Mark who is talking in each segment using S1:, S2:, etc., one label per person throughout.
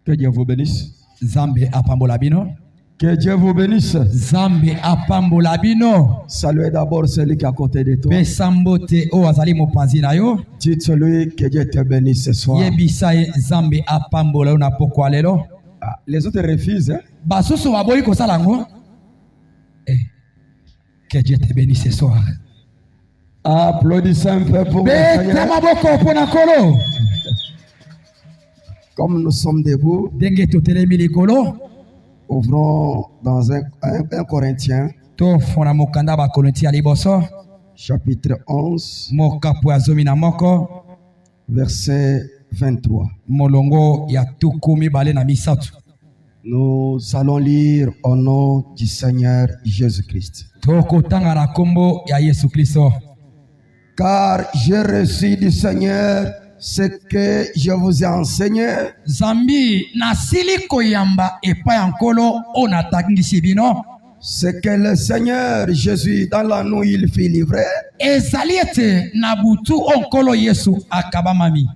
S1: Que Dieu vous bénisse.
S2: Zambe apambolabino.
S1: Que Dieu vous bénisse.
S2: Zambe apambolabino.
S1: Saluez d'abord celui qui est à côté de toi.
S2: Pesambote o azali mopanzi na yo.
S1: Dites-lui que Dieu te bénisse ce soir.
S2: Yebisaye zambe apambola na poko alelo.
S1: Les autres refusent. Hein?
S2: Basusu waboyi kosala ngo. Que Dieu te bénisse ce soir.
S1: Applaudissez un peu pour le Seigneur. Comme nous sommes debout, ouvrons dans 1 Corinthiens, chapitre 11, verset 23. Nous allons lire au nom du Seigneur Jésus-Christ. Car j'ai reçu du Seigneur ce que je vous ai enseigné.
S2: Zambi nasili koyamba epa yankolo onatangi bino.
S1: Ce que le Seigneur Jésus dans la nuit il fit livrer.
S2: Ezaliete nabutu onkolo Yesu akabamami.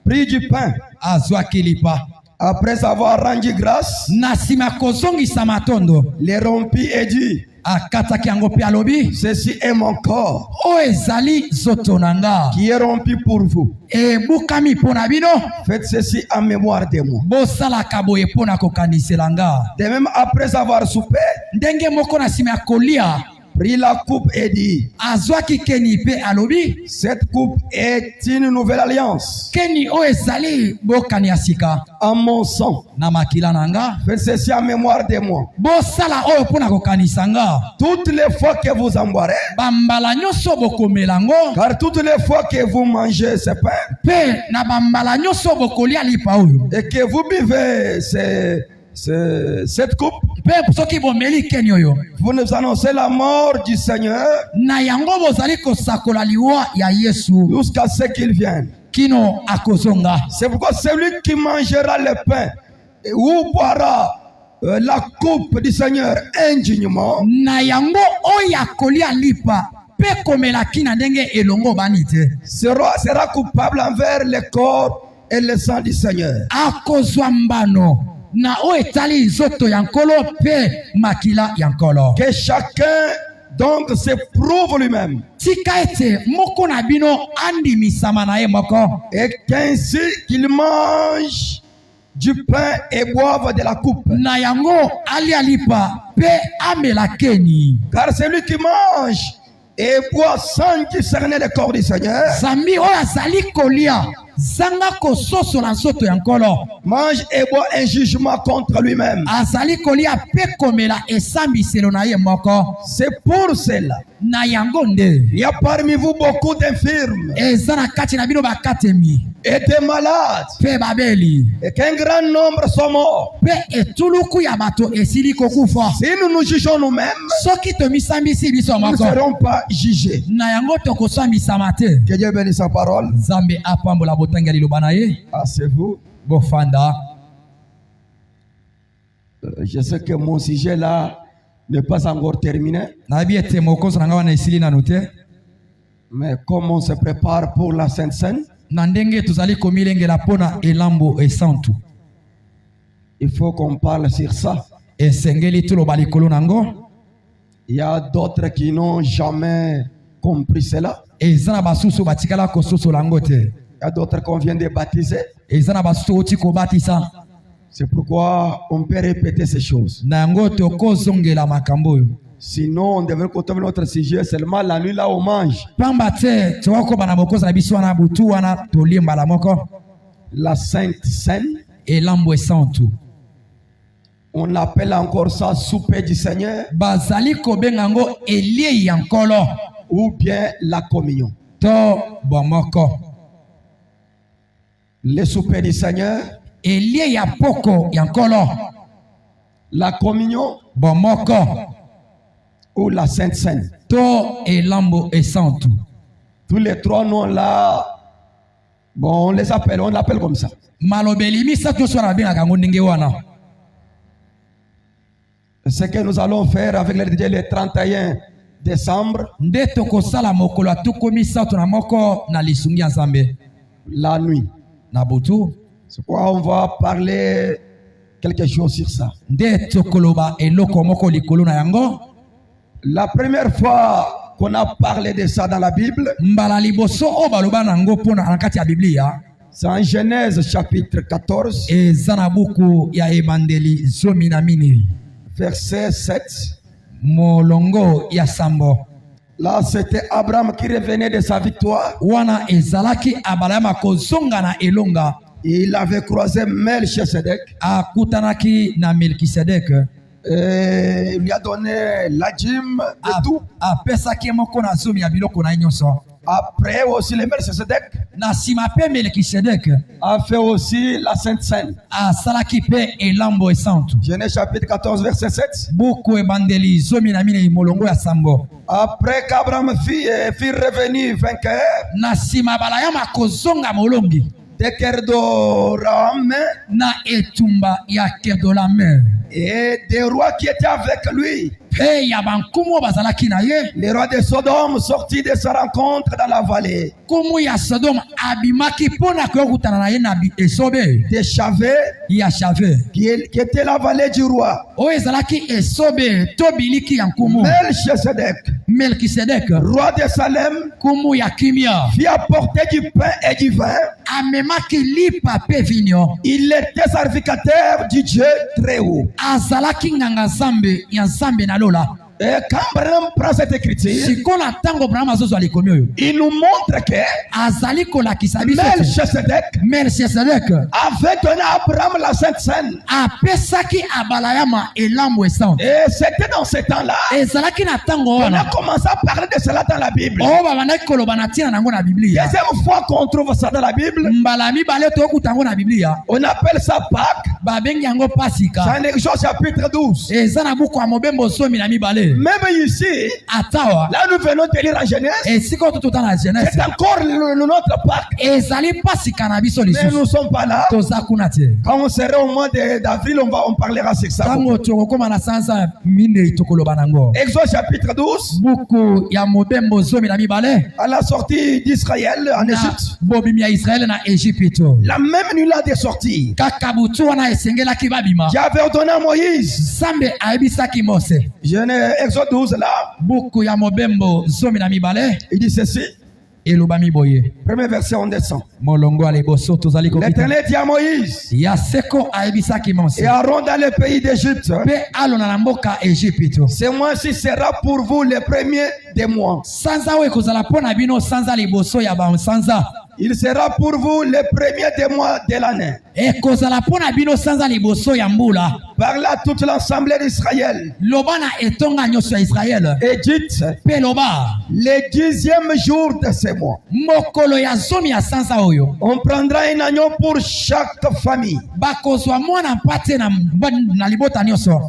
S1: Prit du pain.
S2: Azwa kilipa.
S1: Après avoir rendu grâce.
S2: Nasima kozongi samatondo.
S1: Les rompit et dit.
S2: Ceci
S1: est mon corps
S2: qui
S1: est rompu pour vous. Faites ceci en mémoire de moi. De même après avoir soupé, prit la coupe et dit, cette coupe est une nouvelle alliance en mon sang. Faites ceci en mémoire de moi. Toutes les fois que vous en boirez, car toutes les fois que vous mangez ce pain et que vous buvez cette coupe, vous nous annoncez la mort du Seigneur jusqu'à ce qu'il vienne. C'est pourquoi celui qui mangera le pain ou boira la coupe du Seigneur indignement sera coupable envers le corps et le sang du Seigneur. Que chacun donc se prouve lui-même. Et qu'ainsi qu'il mange du pain et boive de la coupe. Car celui qui mange et boit sans discerner le corps du Seigneur mange et boit un jugement contre lui-même. C'est pour cela il y a parmi vous beaucoup d'infirmes et de malades et qu'un grand nombre sont morts. Si nous nous jugeons nous-mêmes, nous ne serons pas jugés. Que Dieu bénisse sa parole. C'est vous. Je sais que mon sujet là n'est pas encore terminé. Mais comme on se prépare pour la Sainte Seine, il faut qu'on parle sur ça. Il y a d'autres qui n'ont jamais compris cela. Il y a d'autres qu'on vient de baptiser. C'est pourquoi on peut répéter ces choses. Sinon, on devrait continuer notre sujet seulement la nuit là on mange. La Sainte Seine. On appelle encore ça souper du Seigneur. Ou bien la communion. Le souper du Seigneur. La communion. ou la Sainte Seine.
S2: to elambo esantu.
S1: Tous les trois noms-là, bon, on l'appelle comme ça.
S2: Malobeli misato so na benga kango ndenge wana.
S1: Ce que nous allons faire avec le DJ le 31 décembre,
S2: Nde tokosala mokolo atuko misato na moko na lisungi nzambe.
S1: la nuit.
S2: Na butu.
S1: C'est quoi on va parler quelque chose sur ça.
S2: Nde tokoloba eloko moko likolo na yango.
S1: La première fois qu'on a parlé de ça dans la Bible,
S2: Mbala liboso o baloba nango pona na kati ya Biblia.
S1: c'est en Genèse chapitre 14,
S2: Eza na buku ya ebandeli zomi na minei.
S1: verset 7.
S2: Molongo ya sambo.
S1: Là, c'était Abraham qui revenait de sa victoire.
S2: Wana ezalaki abalama kozonga na elonga.
S1: Il avait croisé Melchisedec.
S2: Akutanaki na Melkisedek.
S1: Et il lui a donné la dîme de tout.
S2: Apesaki moko na zomi ya biloko na nyonso.
S1: Après aussi, le Melchisedec
S2: Na sima pe Melkisedek
S1: a fait aussi la Sainte Seine.
S2: asalaki pe elambo esantu.
S1: Genèse chapitre 14, verset 7.
S2: Buku ebandeli zomi na minei molongo ya sambo.
S1: Après qu'Abraham fut revenu vainqueur
S2: Na sima balayama kozonga molongi.
S1: de Kerdoram
S2: Na etumba ya Kedolame.
S1: et des rois qui étaient avec lui,
S2: Pe ya bankumu bazalaki na ye.
S1: les rois de Sodome sortis de sa rencontre dans la vallée
S2: Kumu ya Sodom abimaki pona kokutana na ye na esobe
S1: de Chavé,
S2: ya Chave.
S1: qui était la vallée du roi.
S2: O ezalaki esobe to biliki ya nkumu.
S1: Melchisedec,
S2: Melkisedek
S1: roi de Salem,
S2: kumu ya kimia.
S1: fit apporter du pain et du vin.
S2: Amemaki lipa pe vinyo.
S1: Il était sacrificateur du Dieu très haut.
S2: Azalaki nganga zambe ya zambe na lola.
S1: Et quand Abraham prend cette écriture,
S2: Sikola tango Brahma zozo alikomi oyo.
S1: il nous montre que
S2: Azali kolakisa biso.
S1: Melchisedec
S2: Melkisedek
S1: avait donné à Abraham la Sainte Seine.
S2: apesaki abalayama elambo esantu.
S1: Et c'était dans ce temps-là
S2: Ezalaki na tango
S1: qu'on a
S2: wana.
S1: commencé à parler de cela dans la Bible.
S2: O babandaki koloba na tina nango na Biblia.
S1: Deuxième fois qu'on trouve ça dans la Bible,
S2: Mbala mibale tokuta yango na Biblia.
S1: on appelle ça Pâques.
S2: Babengi yango pasika.
S1: C'est en Exode chapitre 12.
S2: Eza na buku ya mobembo somi na mibale.
S1: Même ici,
S2: Atawa
S1: là nous venons de lire en Genèse,
S2: esika oyo totota na Genèse.
S1: c'est encore notre Pâques.
S2: Ezali pasika na biso
S1: Mais nous ne
S2: lisusu.
S1: sommes pas là.
S2: Toza kuna te.
S1: Quand on sera au mois d'avril, on parlera sur ça.
S2: Tango tokokoma na sanza minei tokoloba nango.
S1: Exode chapitre 12,
S2: Buku ya mobembo zomi na mibale.
S1: à la sortie d'Israël en
S2: Na
S1: Égypte,
S2: bobimi ya Israele na Egypte.
S1: la même nuit là de sortie,
S2: Kaka butu wana esengelaki babima.
S1: qui avait ordonné à Moïse,
S2: Zambe ayebisaki Mose.
S1: Exode 12 là,
S2: Buku ya mobembo zomi na mibale.
S1: il dit ceci,
S2: Elobami boye.
S1: premier verset, on descend.
S2: Molongo ya liboso tozali kokita.
S1: L'Éternel dit à Moïse
S2: Ya seko ayebisaki Mose.
S1: et Aaron dans le pays d'Égypte,
S2: Pe alona na mboka Egypte.
S1: ce mois-ci sera pour vous le premier des mois.
S2: Sanza oyo ekozala mpo na bino sanza liboso ya basanza.
S1: Il sera pour vous le premier des mois de l'année.
S2: Ekozala mpo na bino sanza liboso ya mbula.
S1: Parla toute l'assemblée d'Israël.
S2: Loba na etonga nyonso ya Israele.
S1: Et dites,
S2: Pe loba
S1: le 10e jour de ce mois,
S2: mokolo ya zomi ya sanza oyo.
S1: on prendra un agneau pour chaque famille.
S2: Bakozwa mwana mpate na libota nyonso.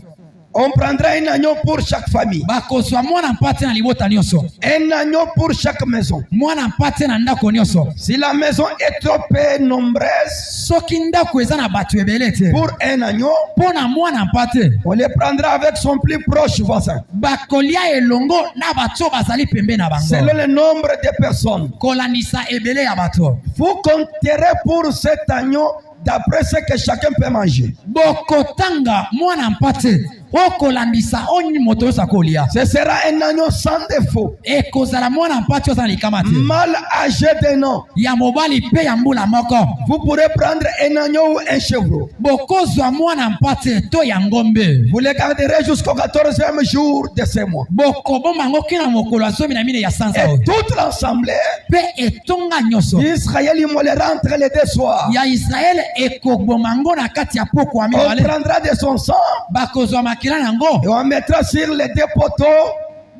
S1: On prendra un agneau pour chaque famille.
S2: Bakozwa mwana mpate na libota nyonso.
S1: Un agneau pour chaque maison.
S2: Mwana mpate na ndako nyonso.
S1: Si la maison est trop peu nombreuse
S2: Soki ndako eza na bato ebele te.
S1: pour un agneau,
S2: Mpo na mwana mpate.
S1: on le prendra avec son plus proche voisin,
S2: Bakolia elongo na bato bazali pembe na bango.
S1: selon le nombre de personnes.
S2: Kolandisa ebele ya bato.
S1: Vous compterez pour cet agneau d'après ce que chacun peut manger.
S2: Bokotanga mwana mpate. Okolandisa oni moto yosa kolia.
S1: Ce sera un agneau sans défaut,
S2: Ekozala mwana mpate yosa na likama te.
S1: mal âgé d'un an.
S2: Ya mobali pe ya mbula moko.
S1: Vous pourrez prendre un agneau ou un chevreau.
S2: Bokozwa mwana mpate to ya ngombe.
S1: Vous les garderez jusqu'au 14e jour de ce mois.
S2: Bokoboma ngo kina mokolo ya zomi na mine ya sanza
S1: Et
S2: oyo.
S1: toute l'assemblée
S2: Pe etonga nyonso.
S1: d'Israël immolera entre les deux soirs.
S2: Ya Israele ekoboma ngo na kati ya poko ya
S1: On
S2: mibale.
S1: prendra de son sang
S2: Bakozwa makila nango.
S1: et on mettra sur les deux poteaux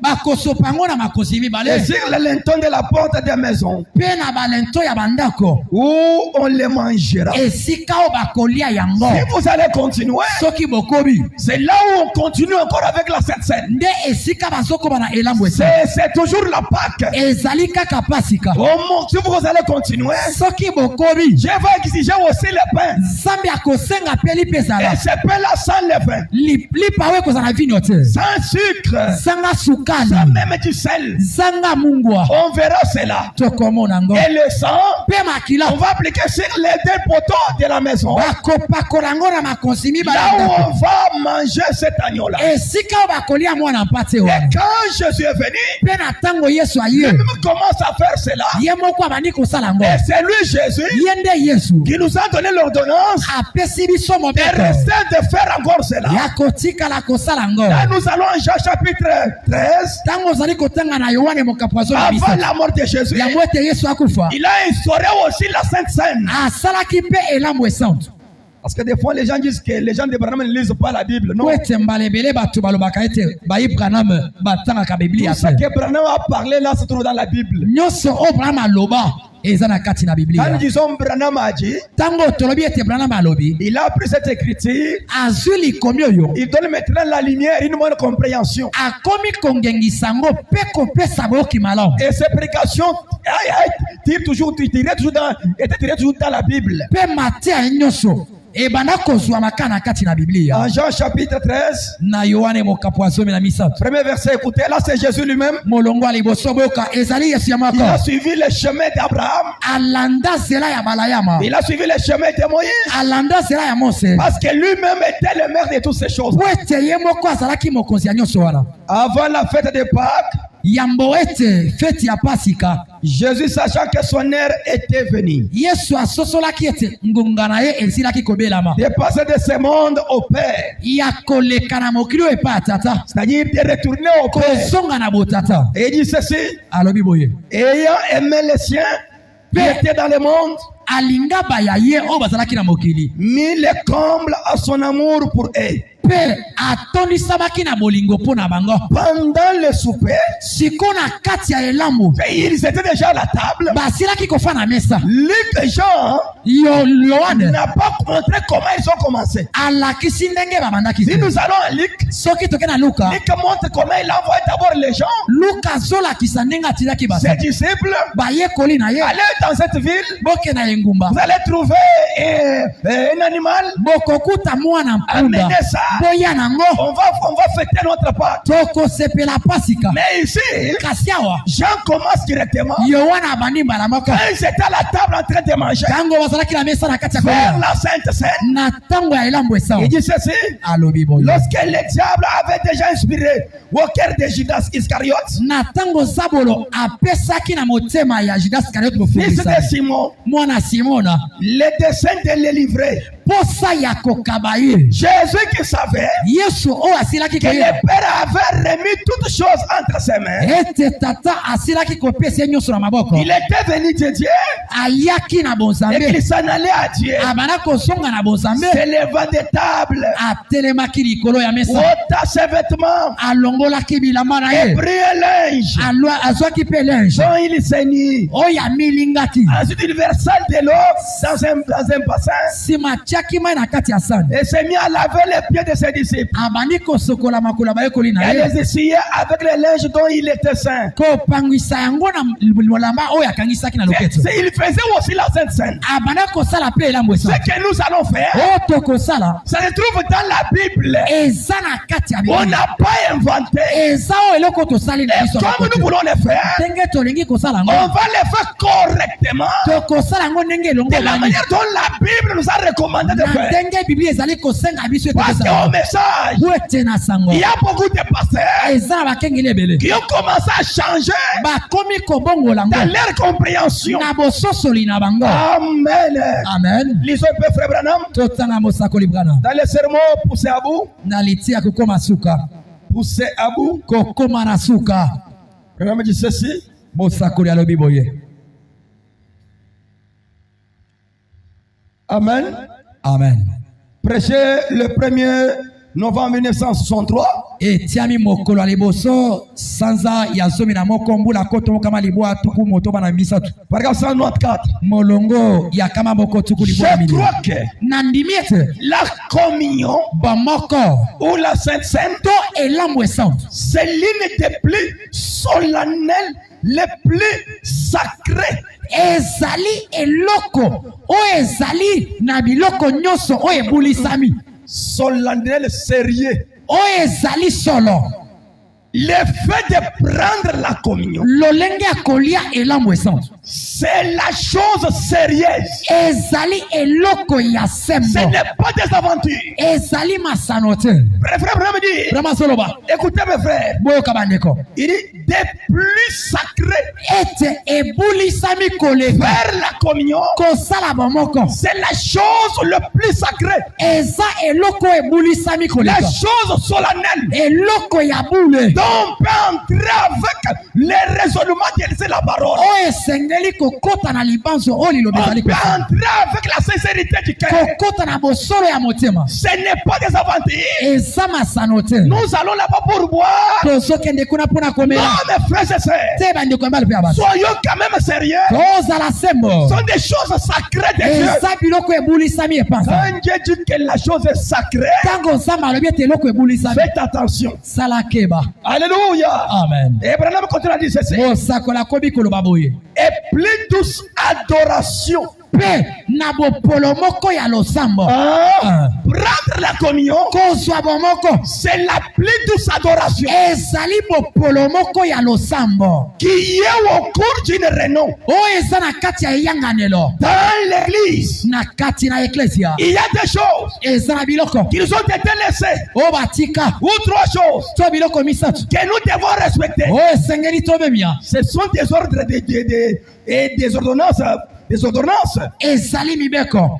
S2: bakosopango na makosi
S1: et
S2: mibale
S1: sur le linteau de la porte des maisons
S2: pe na balento ya bandako
S1: où on les mangera.
S2: esika o bakolia yango
S1: Si vous allez continuer,
S2: soki bokobi
S1: c'est là où on continue encore avec la Sainte Seine.
S2: nde esika bazokoma na elambo esa
S1: C'est toujours la Pâque.
S2: ezali kaka pasika
S1: Si vous allez continuer,
S2: soki bokobi
S1: je vais exiger aussi le pain.
S2: nzambe akosenga mpe lipa
S1: Et
S2: ezala
S1: ce pain-là sans le pain,
S2: lipa oyo ekozala na vino te
S1: sans sucre,
S2: zanga
S1: sans
S2: sukali
S1: même du sel.
S2: zanga mungwa
S1: On verra cela.
S2: tokomona ngo
S1: Et le sang,
S2: mpe makila
S1: on va appliquer sur les deux poteaux de la maison.
S2: bakopakola yango na makonzi mibale
S1: Là
S2: ya
S1: où
S2: ndako
S1: on va manger cet agneau-là.
S2: esika oyo bakolia mwana mpate
S1: Et
S2: wana
S1: quand Jésus est venu,
S2: mpe na ntango yesu aye
S1: il commence à faire cela.
S2: ye moko abandi kosala yango
S1: Et c'est lui, Jésus,
S2: ye nde yesu
S1: qui nous a donné l'ordonnance
S2: apesi biso
S1: de
S2: mobeko
S1: rester de faire encore cela.
S2: ya kotikala kosala yango
S1: Là, nous allons en Jean chapitre 13.
S2: ntango ozali kotanga na yohane mokapo ya
S1: Avant
S2: 17
S1: la mort de Jésus,
S2: yango ete yesu akufa
S1: il a instauré aussi la Sainte Seine.
S2: asalaki mpe elambo esante
S1: Parce que des fois, les gens disent que les gens de Branham ne lisent pas la Bible. Non.
S2: po ete mbala ebele bato balobaka ete bayi branam batangaka biblia
S1: Tout ce
S2: te
S1: que Branham a parlé là se trouve dans la Bible.
S2: nyonso oyo branam aloba eza na kati na
S1: Quand nous
S2: biblia
S1: disons Branham a dit,
S2: ntango tolobi ete branam alobi
S1: il a pris cette écriture,
S2: azwi likomi oyo
S1: il donne maintenant la lumière, une bonne compréhension.
S2: akomi kongengisa yango mpe kopesa boyoki malamu
S1: Et ces prédications étaient toujours dans la Bible.
S2: mpe mateya nyonso ebanda kozwama kaka na kati na biblia
S1: En Jean chapitre 13,
S2: na yohane mokapo ya 17
S1: premier verset, écoutez, là c'est Jésus lui-même.
S2: molongo ya liboso boyoka ezali yesu ya
S1: Il a
S2: moko
S1: suivi le chemin d'Abraham.
S2: alanda nzela ya balayama
S1: Il a suivi le chemin de Moïse.
S2: alanda nzela ya mose
S1: Parce que lui-même était le maire de toutes ces choses.
S2: po ete ye moko azalaki mokonzi ya nyonso wana
S1: Avant la fête de Pâques,
S2: yambo ete feti ya pasika
S1: Jésus, sachant que son heure était venue,
S2: yesu asosolaki ete ngonga na ye esilaki kobelama
S1: de passer de ce monde au Père,
S2: ya koleka na mokili oyo epai ya tata
S1: c'est-à-dire de retourner au Père.
S2: kozonga na botata
S1: Et il dit ceci,
S2: alobi boye
S1: ayant aimé les siens qui étaient dans le monde,
S2: alinga baya ye oyo bazalaki na mokili
S1: mis les combles à son amour pour eux.
S2: mpe atondisamaki na bolingo mpo na bango
S1: Pendant le souper,
S2: siko na kati ya elambo
S1: ils étaient déjà à la table.
S2: basilaki kofa na mesa
S1: Luc et Jean
S2: yohane
S1: n'a pas montré comment ils ont commencé.
S2: alakisi ndenge babandaki
S1: Si
S2: te
S1: nous allons à Luc,
S2: soki toke na luka
S1: Luc montre comment il a envoyé d'abord les gens,
S2: luka azolakisa ndenge atindaki
S1: ses
S2: basa
S1: disciples,
S2: bayekoli na ye
S1: allez dans cette ville,
S2: boke na engumba
S1: vous allez trouver un animal,
S2: bokokuta mwana mpunda
S1: amenez ça,
S2: boya nango
S1: on va fêter notre Pâques.
S2: tokosepela pasika
S1: Mais ici,
S2: kasi awa
S1: Jean commence directement.
S2: yohane abandi mbala moko
S1: Quand ils étaient à la table en train de manger,
S2: ntango bazalaki na mesa na kati ya
S1: vers
S2: kolia
S1: la Sainte Seine,
S2: na ntango ya elambo esawa
S1: il dit ceci,
S2: alobi boye
S1: lorsque le diable avait déjà inspiré au cœur de Judas Iscariote,
S2: na ntango zabolo apesaki na motema ya judas iskariote
S1: fils de
S2: mofungisa
S1: Simon,
S2: mwana simona
S1: le dessein de le livrer.
S2: posa ya kokaba ye
S1: Jésus qui savait
S2: yesu oyo asilaki
S1: que le
S2: koyeba
S1: Père avait remis toutes choses entre ses mains.
S2: ete tata asilaki kopesa ye nyonso na maboko
S1: Il était venu de Dieu
S2: ayaki na
S1: et
S2: bonzambe
S1: qu'il s'en allait à Dieu.
S2: abanda kozonga na bonzambe
S1: Se levant de table,
S2: atelemaki likolo ya mesa
S1: ôta ses vêtements
S2: alongolaki bilamba na
S1: et
S2: ye
S1: prit un linge
S2: azwaki mpe linge
S1: dont il saignit.
S2: oyo amilingaki
S1: Ensuite, il versa de l'eau dans un bassin
S2: nsima atiaki mai na kati ya sani
S1: et s'est mis à laver les pieds de ses disciples.
S2: abandi kosokola makolo ya bayekoli na
S1: Et
S2: ye
S1: les essuyer avec le linge dont il était saint.
S2: kopangwisa yango na molamba oyo akangisaki na loketo
S1: Il faisait aussi la Sainte Seine.
S2: abanda kosala mpe elambo
S1: Ce
S2: esa
S1: que nous allons faire,
S2: oyo tokosala
S1: ça se trouve dans la Bible.
S2: eza na kati ya
S1: On
S2: biblia
S1: n'a pas inventé.
S2: eza oyo eloko tosali na
S1: Et
S2: biso
S1: comme nous voulons le faire,
S2: ndenge tolingi kosala
S1: on
S2: yango
S1: va le faire correctement.
S2: tokosala yango ndenge elongo
S1: De la
S2: bani
S1: manière dont la Bible nous a recommandé de
S2: na
S1: faire.
S2: ndenge biblia ezali kosenga biso ete
S1: Parce
S2: tosala
S1: qu'au
S2: yango.
S1: message,
S2: po ete na sango
S1: il y a beaucoup de pasteurs
S2: eza na bakengeli ebele
S1: qui ont commencé à changer
S2: bakomi kobongola
S1: dans
S2: yango
S1: leur compréhension.
S2: na bososoli na bango
S1: Amen.
S2: amen
S1: Lisons un peu, frère Branham,
S2: totanga mosakoli brana
S1: dans le sermon poussé à bout.
S2: na litia kokoma suka
S1: Poussé à bout.
S2: kokoma na suka
S1: Branham dit ceci.
S2: mosakoli alobi boye
S1: Amen.
S2: amen
S1: Prêchez le premier novembre 1963.
S2: etiami mokolo ya liboso sanza ya zomi na moko mbula koto kama libwa tuku moto bana misatu
S1: Paragraphe 194.
S2: molongo ya kama moko tuku libwa
S1: Je
S2: mili
S1: crois que
S2: nandimiete
S1: la communion
S2: bamoko
S1: ou la Sainte Seine,
S2: to elambo esantu
S1: c'est l'une des plus solennelles, les plus sacrées.
S2: ezali eloko oyo ezali na biloko nyonso oyo ebulisami
S1: Solennel, sérieux.
S2: oyo ezali solo
S1: Le fait de prendre la communion,
S2: lolenge ya kolia elambo esantu
S1: c'est la chose sérieuse.
S2: ezali eloko ya
S1: Ce
S2: sembo
S1: n'est pas des aventures.
S2: ezali masano te
S1: Frère me dit,
S2: vraimen soloba
S1: écoutez mes frères,
S2: boyoka bandeko
S1: il dit des plus sacrés.
S2: ete ebulisami koleka
S1: Faire la communion,
S2: kosala bomoko
S1: c'est la chose le plus sacrée.
S2: eza eloko ebulisami
S1: La
S2: koleka
S1: chose solennelle.
S2: eloko ya bule
S1: Donc on peut entrer avec les raisonnements de la parole.
S2: oyo esengeli kokota na libanzo oyo lilobi
S1: On
S2: ezali
S1: peut
S2: kosa
S1: entrer avec la sincérité du cœur.
S2: kokota na bosolo ya motema
S1: Ce n'est pas des aventures.
S2: eza masano te
S1: Nous allons là-bas pour boire.
S2: tozokende kuna mpona
S1: Non,
S2: komela
S1: mes frères et sœurs,
S2: te bandeko ya mbala mpe ya bato
S1: soyons quand même sérieux.
S2: tozala sembo
S1: Ce sont des choses sacrées de Dieu.
S2: eza biloko ebulisami epanza
S1: Quand Dieu dit que la chose est sacrée,
S2: ntango nzambe alobi ete eloko ebulisami
S1: faites attention.
S2: sala keba
S1: Alléluia.
S2: amen
S1: Et Abraham continue à dire ceci.
S2: mosakola kobi koloba boye
S1: Et plus douce adoration.
S2: mpe na bopolo moko ya losambo
S1: Prendre la communion,
S2: kozwa bomoko
S1: c'est la plus douce adoration
S2: ezali bopolo moko ya losambo
S1: qui est au cours d'une réunion.
S2: oyo eza na kati ya eyanganelo
S1: Dans l'église,
S2: na kati na eklesia
S1: il y a des choses
S2: eza na biloko
S1: qui nous ont été laissées.
S2: oyo batika
S1: Ou trois choses
S2: to biloko misatu
S1: que nous devons respecter.
S2: oyo esengeli tobemia
S1: Ce sont des ordres et des ordonnances. Des ordonnances.
S2: ezali mibeko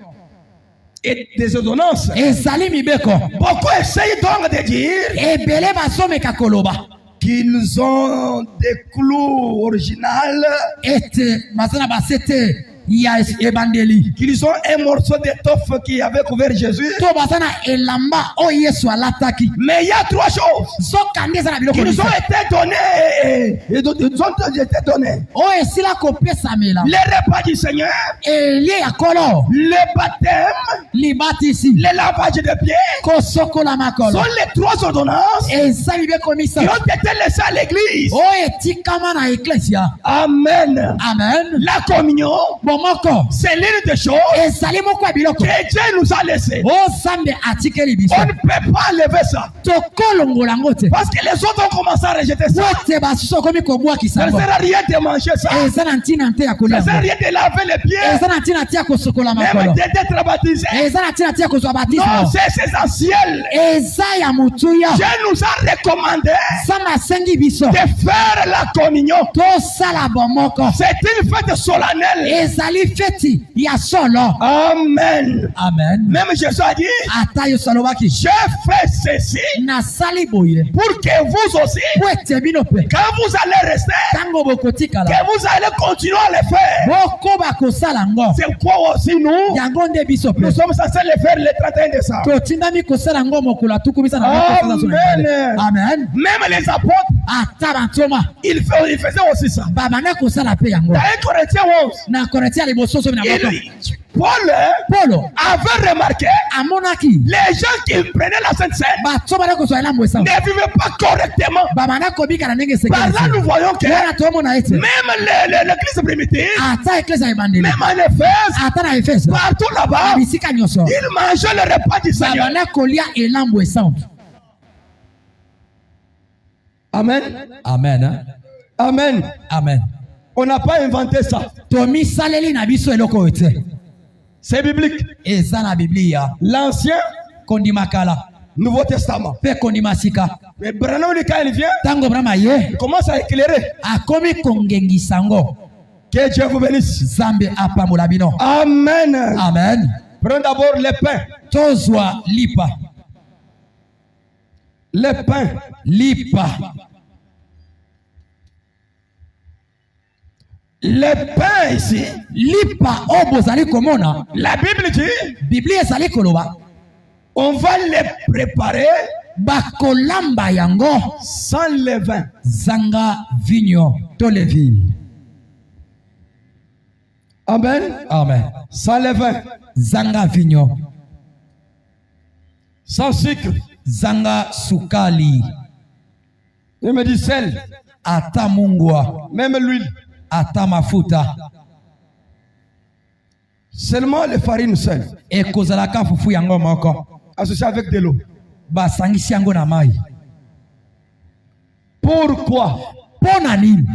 S1: Et des ordonnances.
S2: ezali mibeko
S1: Beaucoup essayent donc de dire
S2: ebele bazomeka koloba
S1: qu'ils ont des clous originales,
S2: ete baza na basete ya ebandeli
S1: qu'ils ont un morceau d'étoffe qui avait couvert Jésus.
S2: to baza na elamba oyo yesu alataki
S1: Mais il y a trois choses
S2: zokande eza na
S1: qui
S2: biloko
S1: nous ont
S2: misatu
S1: été données. Et nous ont été données.
S2: oyo esila kopesamela
S1: Les repas du Seigneur,
S2: elie ya kolo
S1: le baptême,
S2: libatisi
S1: le lavage de pieds
S2: kosokola makolo
S1: sont les trois ordonnances
S2: eza mibeko
S1: qui
S2: misatu
S1: ont été laissées à l'église.
S2: oyo etikama na eklesia
S1: Amen.
S2: amen
S1: La communion,
S2: bomoko
S1: c'est l'une des choses
S2: ezali moko ya biloko
S1: que Dieu nous a laissées.
S2: oyo nzambe atikeli biso
S1: On ne peut pas enlever ça.
S2: tokolongola yango te
S1: Parce que les autres ont commencé à rejeter ça.
S2: po ete basusu okomi kobwakisa
S1: Ça ne
S2: yango
S1: sert à rien de manger ça.
S2: eza na ntina te ya
S1: Ça
S2: kolia
S1: ne sert à
S2: yango
S1: rien de laver les pieds.
S2: eza na ntina te ya kosokola
S1: Même
S2: makolo
S1: d'être baptisé.
S2: eza na ntina te ya kozwa
S1: Non,
S2: batisme
S1: c'est essentiel.
S2: eza ya motuya
S1: Dieu nous a recommandé
S2: nzambe asengi biso
S1: de faire la communion.
S2: tosala bomoko
S1: C'est une fête solennelle.
S2: ezali feti ya solo
S1: Amen.
S2: amen
S1: Même Jésus a dit,
S2: ata yesu alobaki
S1: je fais ceci
S2: nasali boye
S1: pour que vous aussi,
S2: po ete bino mpe
S1: quand vous allez rester,
S2: ntango bokotikala
S1: que vous allez continuer à le faire.
S2: bokoba kosala yango
S1: C'est quoi aussi nous?
S2: yango nde biso
S1: Nous
S2: mpe
S1: sommes censés le faire le 31 décembre.
S2: totindami kosala yango mokolo atukumisa na
S1: Amen.
S2: amen
S1: Même les apôtres,
S2: ata bantoma
S1: ils faisaient aussi ça.
S2: babanda kosala mpe yango
S1: Dans 1 Corinthiens 11,
S2: na korintia liboso somi na moko
S1: Paul
S2: polo
S1: avait remarqué
S2: amonaki
S1: les gens qui prenaient la Sainte Seine
S2: bato bana kozwa elambo esango
S1: ne vivaient pas correctement.
S2: babanda kobika na ndenge
S1: Par là, nous voyons que
S2: wana tomona ete
S1: même l'église primitive,
S2: ata eklesa ebandeli
S1: même en Éphèse,
S2: ata na efese
S1: partout là-bas,
S2: na bisika nyonso
S1: ils mangeaient le repas du Seigneur.
S2: babanda kolia elambo esango
S1: Amen.
S2: amen
S1: Amen.
S2: amen
S1: On n'a pas inventé ça.
S2: tomisaleli na biso eloko oyo te
S1: C'est biblique.
S2: eza na biblia
S1: L'Ancien,
S2: kondima kala
S1: Nouveau Testament.
S2: mpe kondima sika
S1: Mais Branham, quand il vient,
S2: ntango brama ye
S1: il commence à éclairer.
S2: akomi kongengisa ngo
S1: Que Dieu vous bénisse.
S2: nzambe apambola bino
S1: Amen.
S2: amen
S1: Prenons d'abord le pain.
S2: tozwa lipa
S1: Le pain.
S2: lipa
S1: Le pain ici,
S2: lipa oyo bozali komona
S1: la Bible dit,
S2: biblia ezali koloba
S1: On va les préparer
S2: bakolamba yango
S1: sans levain.
S2: zanga vinyo to levi.
S1: Amen.
S2: Amen.
S1: Sans levain.
S2: Zanga vinyo.
S1: Sans sucre.
S2: Zanga sukali.
S1: Il me dit sel.
S2: Ata mungwa.
S1: Même l'huile.
S2: Ata mafuta.
S1: Seulement les farines seules.
S2: E kozalaka fufu yango moko.
S1: Associé avec de l'eau.
S2: Basangisi yango na mai.
S1: Pourquoi?
S2: Pona nini?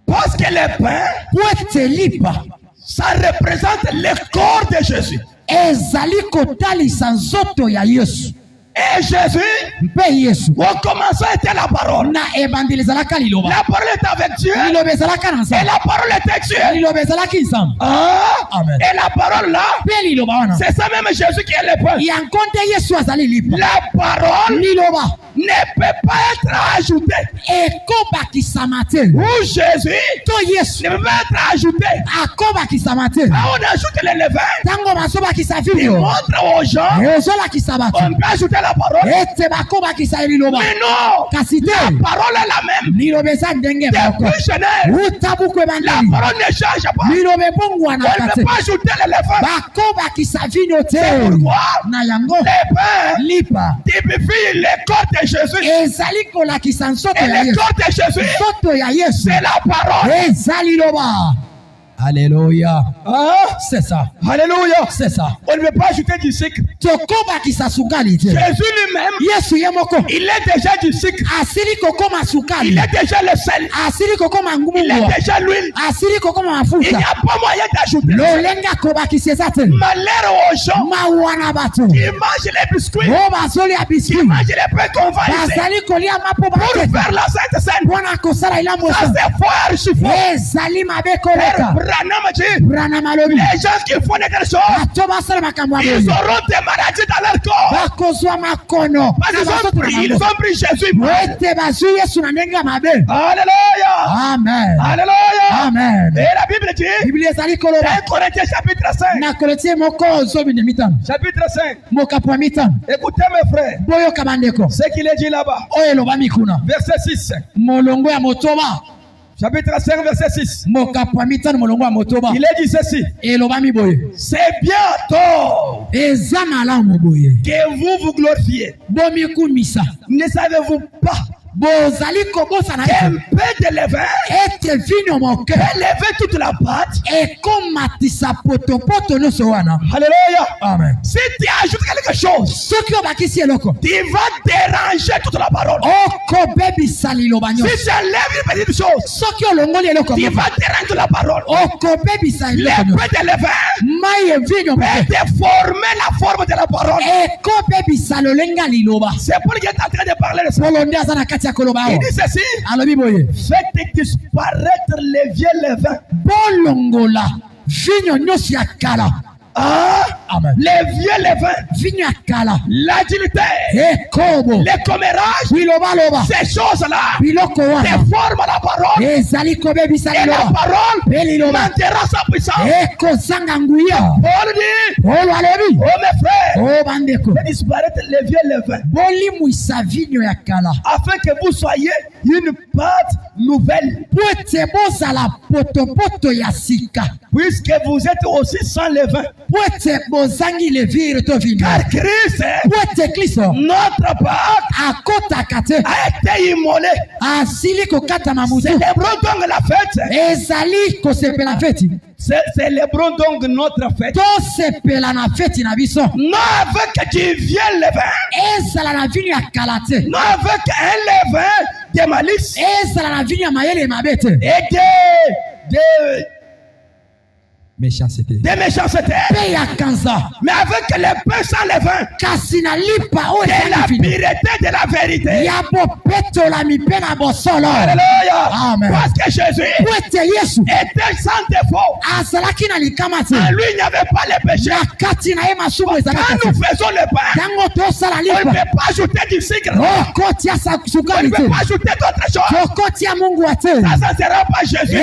S1: Parce que le pain,
S2: Pwete lipa.
S1: ça représente le corps de Jésus.
S2: Ezali kotalisa nzoto ya Yesu.
S1: Et Jésus,
S2: Mpe Yesu.
S1: au commençant était la parole.
S2: Na ebandeli ezalaka liloba.
S1: La parole est avec Dieu.
S2: Liloba ezalaka na
S1: Et
S2: nzambe.
S1: la parole était Dieu.
S2: Liloba ezalaki nzambe.
S1: Ah,
S2: Amen.
S1: et la parole là,
S2: Mpe liloba wana.
S1: c'est ça même Jésus qui est le pain.
S2: Yankonte Yesu azali lipa.
S1: La parole
S2: Liloba.
S1: ne peut pas être ajoutée.
S2: Ekobakisama te.
S1: Ou Jésus
S2: To Yesu.
S1: ne peut pas être ajouté.
S2: Akobakisama te.
S1: Quand on ajoute le levain,
S2: Tango bazobakisa
S1: il
S2: vinyo.
S1: montre aux gens
S2: Ezolakisa bato.
S1: on peut ajouter la parole.
S2: Ete bakobakisa liloba.
S1: Mais non,
S2: Kasi te.
S1: la parole est la même.
S2: Liloba eza ndenge moko.
S1: Depuis Genèse,
S2: Utabuku
S1: la
S2: ebandeli.
S1: parole ne change pas.
S2: Liloba ebongwana
S1: On ne
S2: kate.
S1: peut pas ajouter le levain.
S2: Bakobakisa vinyo te.
S1: C'est pourquoi
S2: Na yango.
S1: le pain
S2: Lipa.
S1: typifie le corps de Jésus.
S2: Ezali kolakisa nzoto
S1: Et
S2: ya
S1: le
S2: Yesu.
S1: corps de Jésus,
S2: Nzoto ya Yesu.
S1: c'est la parole.
S2: Eza liloba. Alléluia.
S1: Hein?
S2: C'est ça.
S1: Alléluia.
S2: C'est ça.
S1: On ne peut pas ajouter du sucre.
S2: Tokobakisa sukali te.
S1: Jésus lui-même,
S2: Yesu ye moko.
S1: il est déjà du sucre.
S2: Asili kokoma
S1: Il
S2: sukali.
S1: est déjà le sel.
S2: Asili kokoma
S1: Il
S2: ngumungwa.
S1: est déjà l'huile.
S2: Asili kokoma
S1: Il
S2: mafuta.
S1: n'y a pas moyen d'ajouter.
S2: Lolenga kobakisa eza te.
S1: Malheur aux gens
S2: Mawana bato.
S1: qui mangent les biscuits,
S2: O bazolia
S1: qui
S2: biscuit.
S1: mangent les pains qu'on va ici
S2: Bazali kolia mapo
S1: pour
S2: bate.
S1: faire la Sainte Seine.
S2: Mpona kosala ilambo
S1: Ça
S2: sa.
S1: c'est faux archifaux.
S2: Ezali mabe
S1: Père
S2: koleka.
S1: Branham dit,
S2: Brana malobi.
S1: les gens qui font des choses,
S2: Bato basala makambo ya
S1: ils
S2: boye.
S1: auront des maladies dans leur corps.
S2: Bakozwa makono.
S1: Parce qu'ils ont pris Jésus.
S2: Ete bazwi Yesu na ndenge ya mabe.
S1: Alléluia.
S2: Amen.
S1: Alléluia.
S2: Amen.
S1: Et la Bible dit,
S2: Biblia ezali koloba
S1: 1 Corinthiens chapitre 5.
S2: na Korintie moko zomi na mitano
S1: Chapitre 5.
S2: mokapo ya mitano
S1: Écoutez mes frères,
S2: boyoka bandeko
S1: ce qu'il est dit là-bas.
S2: oyo elobami kuna
S1: Verset 6.
S2: molongo ya motoba
S1: Chapitre 5, verset 6.
S2: mokapo ya mitano molongo ya motoba
S1: Il est dit ceci.
S2: elobami boye
S1: C'est bientôt
S2: eza malamu boye
S1: que vous vous glorifiez.
S2: bomikumisa
S1: Ne savez-vous pas
S2: bozali kobosana
S1: qu'un
S2: ete
S1: peu de levain
S2: ete vino moke
S1: peut lever toute la pâte?
S2: ekomatisa potopoto nyonso wana.
S1: Alléluia.
S2: Amen.
S1: Si tu ajoutes quelque chose,
S2: soki obakisi eloko
S1: tu vas déranger toute la parole.
S2: okobebisa liloba
S1: Si
S2: nyonso
S1: tu enlèves une petite chose,
S2: soki olongoli eloko
S1: tu
S2: moko
S1: vas déranger la parole.
S2: okobebisa
S1: Le
S2: eloko nyonso
S1: peu de levain
S2: mai evino
S1: peut
S2: moke
S1: déformer la forme de la parole.
S2: ekobebisa lolenge ya liloba
S1: C'est pour qu'il est en train de parler de ça.
S2: polo nde aza na kati ya koloba
S1: Il
S2: awa
S1: dit ceci.
S2: alobi boye
S1: Faites disparaître les vieux levains.
S2: bolongola vinyo nyonso ya kala.
S1: Ah,
S2: Amen.
S1: les vieux levains,
S2: vinyo ya kala
S1: l'adultère,
S2: ekobo
S1: les commérages,
S2: bilobaloba
S1: ces choses-là
S2: biloko wana
S1: déforment la parole.
S2: ezali kobebisa
S1: Et la
S2: liloba
S1: parole
S2: mpe liloba
S1: manquera sa puissance.
S2: ekozanga nguya.
S1: Paul dit,
S2: polo alobi
S1: oh mes frères,
S2: o bandeko
S1: faites disparaître les vieux levains,
S2: bolimwisa vinyo ya kala
S1: afin que vous soyez une pâte nouvelle,
S2: po ete bozala potopoto ya sika
S1: puisque vous êtes aussi sans levain.
S2: po ete bozangi levire to vinyo
S1: Car Christ,
S2: po ete kristo
S1: notre Pâque,
S2: akotaka te
S1: a été immolé.
S2: asili kokatama mutu
S1: Célébrons donc la fête.
S2: ezali kosepela feti
S1: Célébrons donc notre fête.
S2: tosepela na feti na biso
S1: Non avec du vieux levain,
S2: ezala na vinyo ya kala te
S1: non avec un levain de malice
S2: ezala na vinyo ya mayele mabe te
S1: et
S2: méchanceté
S1: de méchanceté,
S2: mpe ya kanza
S1: mais avec le pain sans levain,
S2: kasi na lipa oyo
S1: de la
S2: ezali vinyo
S1: pureté de la vérité.
S2: ya bopetolami mpe na bosolo.
S1: Alléluia.
S2: Amen.
S1: Parce que Jésus était sans défaut. En lui, il n'y avait pas les péchés. Quand nous faisons le pain, on ne peut pas ajouter du sucre. On ne peut pas ajouter d'autres choses. Ça ne sera pas Jésus.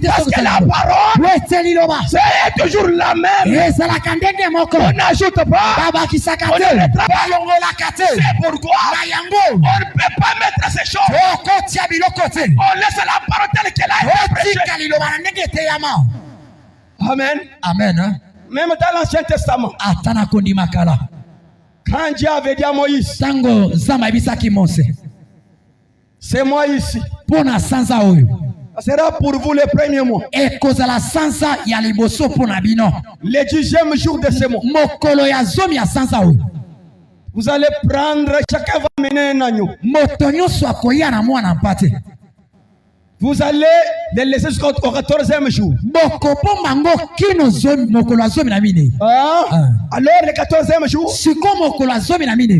S1: Parce que la parole, c'est toujours la même. On n'ajoute pas. On ne mettra pas. C'est pourquoi on ne peut pas mettre ces choses. On laisse la parole telle qu'elle a été prêchée. Amen.
S2: Amen.
S1: Même dans l'Ancien Testament, quand Dieu avait dit à Moïse, c'est moi ici. Ça sera pour vous le premier mois. Le 10e jour de ce mois. Vous allez prendre, chacun va mener un agneau. Vous allez les laisser jusqu'au 14e jour. Alors le 14e jour,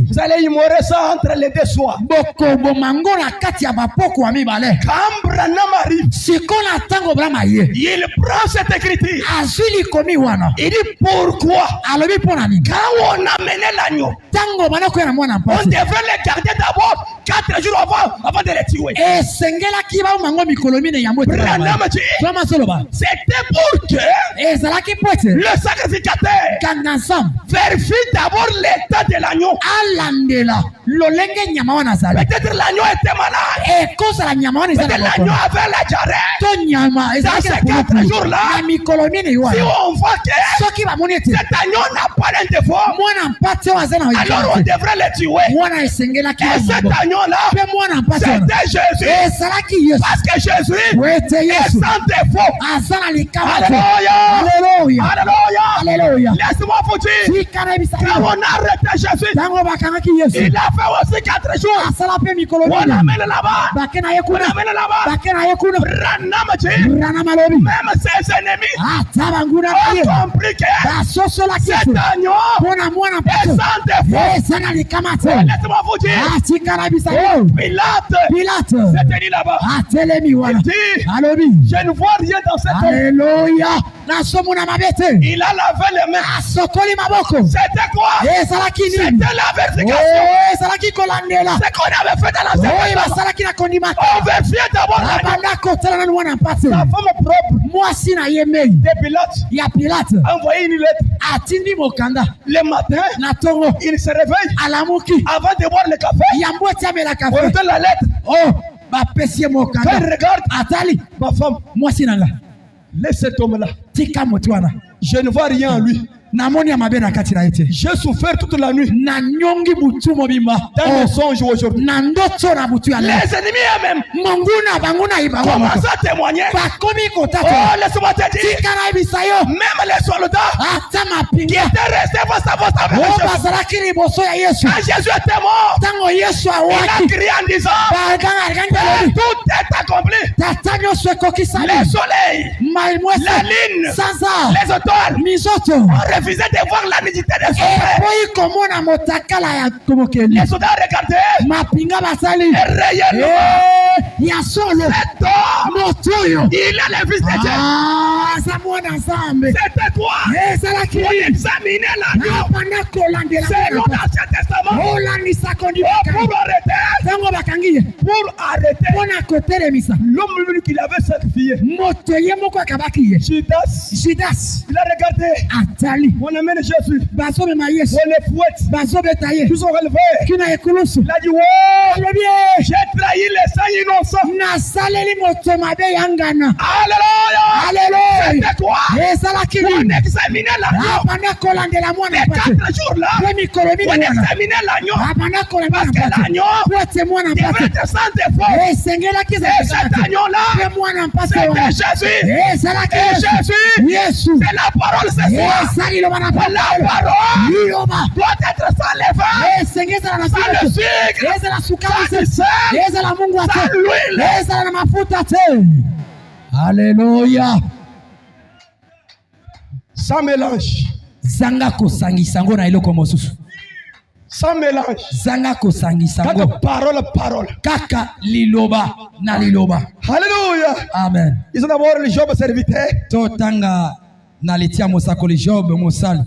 S1: vous allez immoler ça entre les deux soirs. Quand Branham arrive, il prend cette écriture. Il dit pourquoi quand on a mené l'agneau, on devrait les garder d'abord 4 jours avant de les tuer. C'était pour que le sacrificateur vérifie d'abord l'état de l'agneau. Peut-être l'agneau était malade. Peut-être l'agneau avait la diarrhée. Dans ces 4 jours-là, si on voit que cet agneau n'a pas de défaut, alors on devrait le tuer. Et cet agneau-là, c'était Jésus. Parce que Jésus est sans défaut. Alléluia. Alléluia. Laisse-moi vous dire, quand on a arrêté Jésus, il a fait aussi 4 jours. On amène là-bas. On amène là-bas. Même ses ennemis ont compris que cet agneau est sans défaut. Laisse-moi vous dire, Pilate s'était dit là-bas. Il dit, je ne vois rien dans cet homme. Il a lavé les mains. C'était quoi? C'était la vérification. C'est qu'on avait fait dans la semaine. On vérifiait d'abord la femme propre de Pilate a envoyé une lettre. Le matin, il se réveille avant de boire le café. On lui donne la lettre. Quand il regarde, ma femme, laisse cet homme-là. Je ne vois rien en lui. J'ai souffert toute la nuit. Dans mes songes aujourd'hui. Les ennemis eux-mêmes commencent à témoigner. Oh, laisse-moi te dire. Même les soldats qui étaient restés face à face avec Jésus. Quand Jésus était mort, il a crié en disant, tout est accompli. Les soleils, la lune, les étoiles ont refusé de voir la nudité de son frère. Les soldats regardaient et réellement cet homme, il est le fils de Dieu. C'était quoi? On examinait l'agneau selon l'Ancien Testament pour arrêter l'homme qu'il avait sacrifié. Judas, il a regardé. On amène Jésus. On le fouette. Tous sont relevés. Il a dit, oh, j'ai trahi les saints innocents. Alléluia. C'était quoi? On examinait l'agneau. Les 4 jours-là, on examinait l'agneau. Parce que l'agneau devait être sans défaut. Et cet agneau-là, c'était Jésus. Et Jésus, c'est la parole ce soir. La parole doit être sans levain, sans le sucre, sans le sel, sans l'huile.
S2: Alléluia.
S1: Sans mélange. Sans mélange.
S2: Zanga ko sangi sango.
S1: Kaka parole.
S2: Kaka liloba na liloba.
S1: Alléluia. Alléluia.
S2: Amen.
S1: Ils ont d'abord le Job serviteur.
S2: Totanga nalitia mosakoli Job mosali.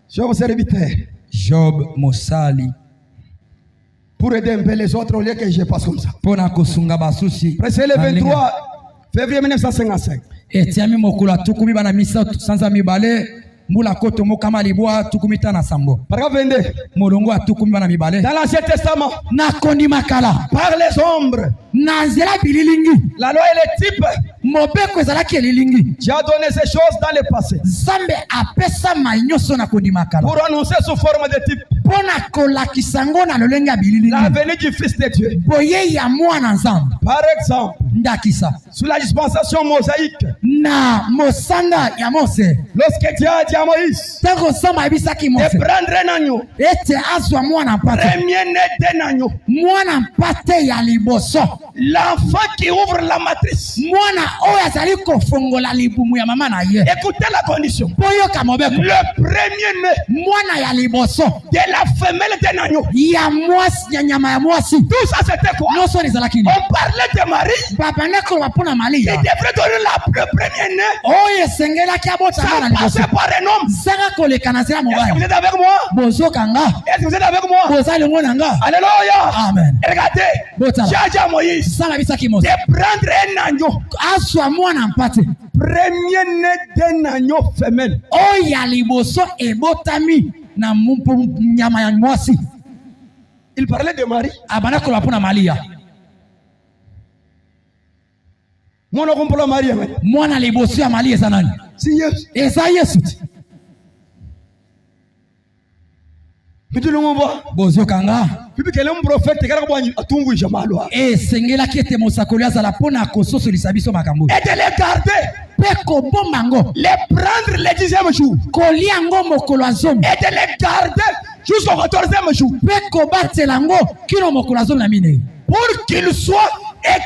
S1: Job serviteur.
S2: Job mosali.
S1: Pour aider un peu les autres au lieu que je passe comme ça.
S2: Pona kosunga basusi.
S1: Presque le 23 février 1955.
S2: Etiami mokula tukumi bana misa sanza mibale. Mbula koto mokama libwa tukumi tana sambo.
S1: Paragraphe 22.
S2: Molongo atukumi bana mibale.
S1: Dans l'Ancien Testament.
S2: Na kondi makala.
S1: Par les ombres.
S2: Na nzela bililingi.
S1: La loi et les types.
S2: Mobeko ezalaki elilingi.
S1: J'ai donné ces choses dans le passé.
S2: Zambe apesa mainyoso na kondi makala.
S1: Pour annoncer sous forme de type.
S2: Pona kolakisa ngo na lolenge ya bililingi.
S1: La venue du Fils de Dieu.
S2: Boye ya mwana nzambe.
S1: Par exemple.
S2: Ndakisa.
S1: Sous la dispensation mosaïque.
S2: Na mosanga ya Mose.
S1: Lorsque Dieu a dit à Moïse.
S2: Tango samba ebisaki Mose.
S1: De prendre un agneau.
S2: Ete azwa mwana mpate.
S1: Premier-né d'un agneau.
S2: Mwana mpate ya liboso.
S1: L'enfant qui ouvre la matrice.
S2: Mwana oyo azali kofongola libumu ya mama na ye.
S1: Écoutez la condition.
S2: Boyoka mobeko.
S1: Le premier-né.
S2: Mwana ya liboso.
S1: De la femelle d'un agneau.
S2: Ya mwasi ya nyama ya mwasi.
S1: Tout ça c'était quoi?
S2: Nyonso ezalaki ni.
S1: On parlait de Marie.
S2: Babanda koloba pona Maria.
S1: Il devrait donner le premier-né.
S2: Oyo esengelaki abota na liboso.
S1: Ça passait par un homme.
S2: Sanga koleka na nzela
S1: Est-ce que
S2: mobali.
S1: vous êtes avec moi?
S2: Bozokanga.
S1: Est-ce que vous êtes avec moi?
S2: Bozali ngona nga.
S1: Alléluia.
S2: Amen.
S1: Regardez.
S2: Botala.
S1: J'ai dit à Moïse.
S2: Sanga bisaki Mose.
S1: De prendre un agneau.
S2: Aswa mwana mpate.
S1: Premier-né d'un agneau femelle.
S2: Oyo ya liboso ebotami na nyama ya mwasi.
S1: Il parlait de Marie.
S2: Abana koloba pona Maria.
S1: Mwana kumpola Maria.
S2: Mwana liboso ya Maria eza nani?
S1: Si Yesu.
S2: Eza Yesu.
S1: Bitu lumba.
S2: Bozokanga.
S1: Bibi kele prophète kala ko atungu jamalo.
S2: Esengelaki ete mosakoli azala pona kososolisa biso makambo.
S1: Et de les garder.
S2: Pe kobomba ngo.
S1: Les prendre le 10e jour.
S2: Kolia ngo mokolo azomi.
S1: Et de les garder jusqu'au 14e jour.
S2: Pe kobatela ngo kino mokolo azomi na mine.
S1: Pour qu'il soit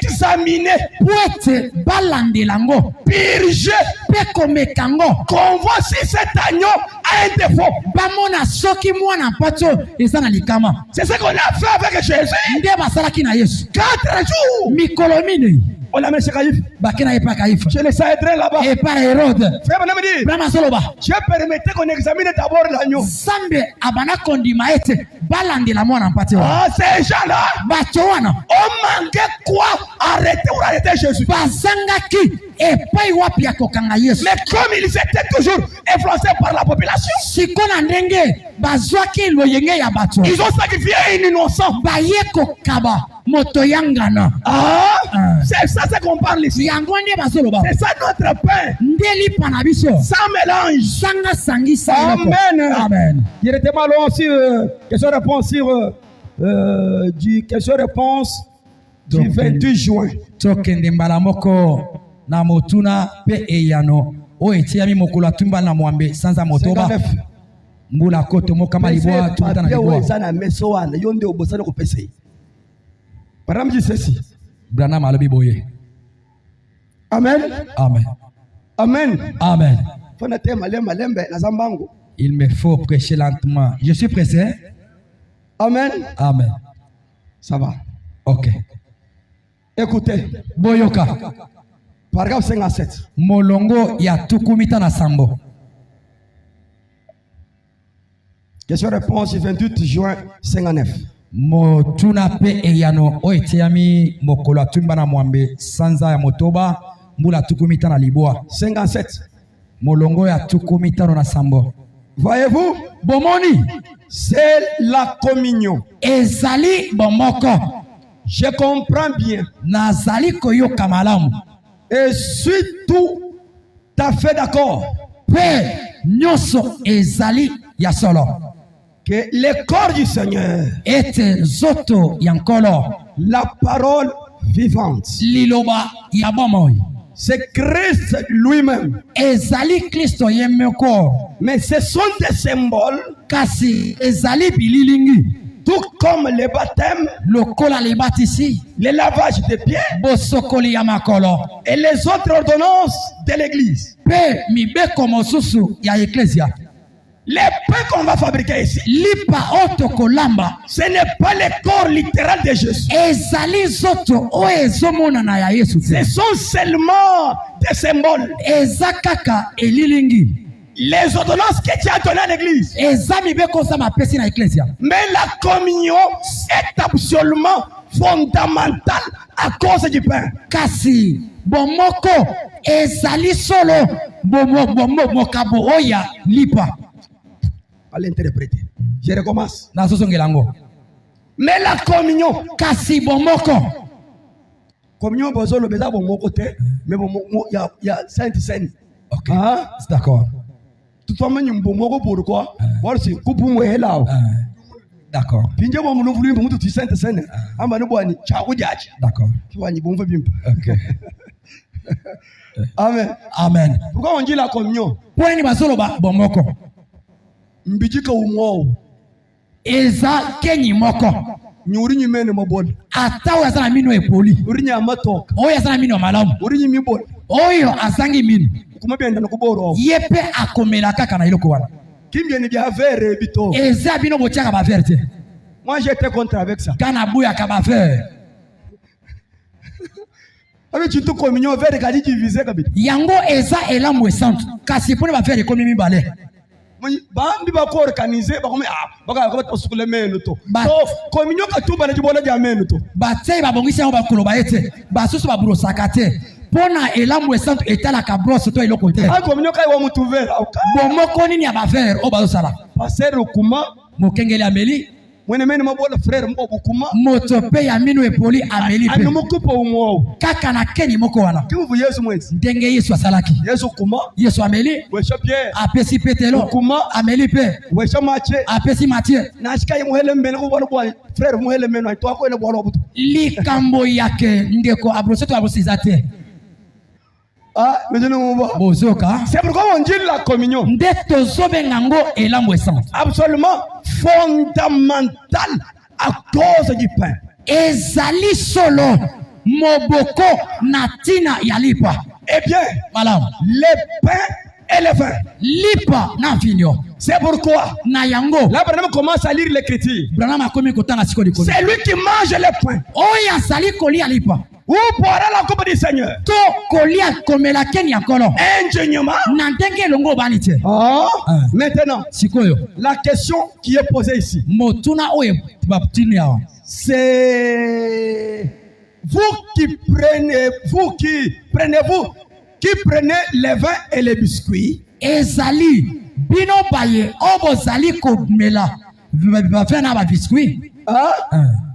S1: examiné.
S2: Po ete balandela ngo.
S1: Purgé.
S2: Pe komeka ngo.
S1: Qu'on voit si cet agneau a un défaut.
S2: Bamona soki mwana mpato eza na likama.
S1: C'est ce qu'on a fait avec Jésus.
S2: Nde basalaki na Yesu.
S1: 4 jours.
S2: Mikolo mine.
S1: On l'a mis chez Caïphe.
S2: Bakena epa Kaifa.
S1: Je les ai là-bas.
S2: Epa Hérode.
S1: Frère, madame dit.
S2: Brama soloba.
S1: Je permettais qu'on examine d'abord l'agneau.
S2: Zambe abana kondima ete balandela mwana mpate wa.
S1: Ah, ces gens-là.
S2: Bato wana.
S1: On manquait quoi? Arrêter Jésus.
S2: Bazangaki epai wapi ya kokanga Yesu.
S1: Mais comme ils étaient toujours influencés par la population.
S2: Sikona ndenge bazwaki loyenge ya bato.
S1: Ils ont sacrifié un innocent.
S2: Baye kokaba moto yangana.
S1: C'est ça qu'on parle ici.
S2: Yango nde bazoloba.
S1: C'est ça notre pain.
S2: Ndeli pana biso.
S1: Sans mélange.
S2: Sanga sangisa.
S1: Amen.
S2: Amen.
S1: Il était mal sur question-réponse sur du question-réponse du 28 juin.
S2: Tokende mbala moko na motuna pe eyano o etiami mokolo atumba na mwambe sanza motoba. Mbula koto mokama libwa tuta na libwa.
S1: Sana mesoana yonde obosana ko pese. Param dit ceci.
S2: Branham alobi boye.
S1: Amen.
S2: Amen.
S1: Amen.
S2: Amen.
S1: Fonate malemba lembe na zambango.
S2: Il me faut prêcher lentement. Je suis pressé.
S1: Amen.
S2: Amen.
S1: Ça va.
S2: OK.
S1: Écoutez.
S2: Boyoka.
S1: Paragraphe 57.
S2: Molongo ya tukumita na sambo.
S1: Question-réponse du 28 juin 59.
S2: Motuna pe eyano o etiami mokolo atumba na mwambe sanza ya motoba mbula tukumita na libwa.
S1: 57.
S2: Molongo ya tukumita na sambo.
S1: Voyez-vous?
S2: Bomoni.
S1: C'est la communion.
S2: Ezali bomoko.
S1: Je comprends bien.
S2: Nazali koyoka malamu.
S1: Et suis tout à fait d'accord.
S2: Pe nyoso ezali ya solo.
S1: Que le corps du Seigneur,
S2: ete zoto yankolo,
S1: la parole vivante,
S2: liloba ya bomoi,
S1: c'est Christ lui-même.
S2: Ezali Kristo yemeko.
S1: Mais ce sont des symboles.
S2: Kasi ezali bililingi.
S1: Tout comme le baptême,
S2: lokola le batisi,
S1: le lavage des pieds,
S2: bosokoli ya makolo,
S1: et les autres ordonnances de l'église.
S2: Pe mibeko mosusu ya eklesia.
S1: Les pains qu'on va fabriquer ici,
S2: lipa oto kolamba,
S1: ce n'est pas le corps littéral de Jésus.
S2: ezali zoto o ezomona na ya Yesu.
S1: Ce sont seulement des symboles.
S2: Ezakaka elilingi.
S1: Les ordonnances que tu as données à l'église.
S2: Ezami beko sa mapesi na ecclesia.
S1: Mais la communion est absolument fondamentale à cause du pain.
S2: Kasi bomoko ezali solo mokabo oya lipa.
S1: À l'interpréter. Je recommence.
S2: Na sosongelango.
S1: Mais la communion.
S2: Kasi bomoko.
S1: Communion bozo le beza bomoko te. Mais bomoko y a sainte scène.
S2: Ok.
S1: Hein?
S2: C'est d'accord.
S1: Tout le monde y bomoko pourquoi? Voilà c'est coupe ou là.
S2: D'accord.
S1: Pinje bo mulu vulu bo mutu sainte scène. Amba no bwani chaku jaji.
S2: D'accord.
S1: Tu vois ni bon fait bim.
S2: Ok.
S1: Amen.
S2: Amen.
S1: Pourquoi on dit la communion?
S2: Pour ni basolo ba bomoko.
S1: Mbijika umwo.
S2: Eza kenyi moko.
S1: Nyuri nyimene mabol.
S2: Atawa sana mino epoli.
S1: Uri nyamatok.
S2: Oyo sana mino malamu.
S1: Uri nyimibol.
S2: Oyo azangi mino.
S1: Kumabenda nakuboro.
S2: Yepe akomela kaka na iloko wana.
S1: Kimbie ni bia vere bito.
S2: Eza bino botiaka ba verte.
S1: Moi j'étais contre avec ça.
S2: Kana buya ka ba vert.
S1: Avec tout communion vert kadi divisé kabiti.
S2: Yango eza elamu esante. Kasi pone ba vert komi mibale.
S1: Bambi ba ko organiser ba komi baka tosukule meno to. So communion ka tumba na jibola ja meno to.
S2: Ba tei ba bongisi yango ba koloba ete. Ba susu ba brosaka te. Pona elamu esante etala ka brosse to iloko te.
S1: A communion ka wa mutu vert.
S2: Bomoko nini ya ba vert o ba sala.
S1: Passer kuma
S2: mokengeli ameli.
S1: Mwene mene mabola frère mbo kuma.
S2: Moto pe ya minu epoli ameli pe.
S1: Anu mokupo umwo.
S2: Kaka na keni moko wana.
S1: Kivu Yesu mwezi.
S2: Ndenge Yesu asalaki.
S1: Yesu kuma.
S2: Yesu ameli.
S1: Wesha Pierre.
S2: Apesi Petelo.
S1: Kuma.
S2: Ameli pe.
S1: Wesha Mache.
S2: Apesi Matthieu.
S1: Na shika ye muhele mbele ko bwana bwana. Frère muhele mbele na to ko ene bwana obuto.
S2: Likambo yake ndeko abroseto abrosizate.
S1: Ah, maintenant on va.
S2: Bozoka.
S1: C'est pourquoi on dit la communion.
S2: Ndeto zobe ngango elamu esante.
S1: Absolument fondamental à cause du pain.
S2: Ezali solo moboko natina yalipa.
S1: Eh bien,
S2: malam.
S1: Le pain et le vin.
S2: Lipa na vinyo.
S1: C'est pourquoi.
S2: Na yango.
S1: Là, Branham commence à lire l'écriture.
S2: Branham akomi kotanga siko likolo.
S1: C'est lui qui mange le pain.
S2: Oya sali kolia lipa.
S1: Où boira la coupe du Seigneur?
S2: To kolia komela kenya kolo.
S1: Ingénieusement.
S2: Nantenge longo banite.
S1: Maintenant,
S2: sikoyo.
S1: La question qui est posée ici.
S2: Motuna oye baptini yawa.
S1: C'est vous qui prenez les vins et les biscuits.
S2: Ezali bino baye obo zali komela bafena ba biscuit.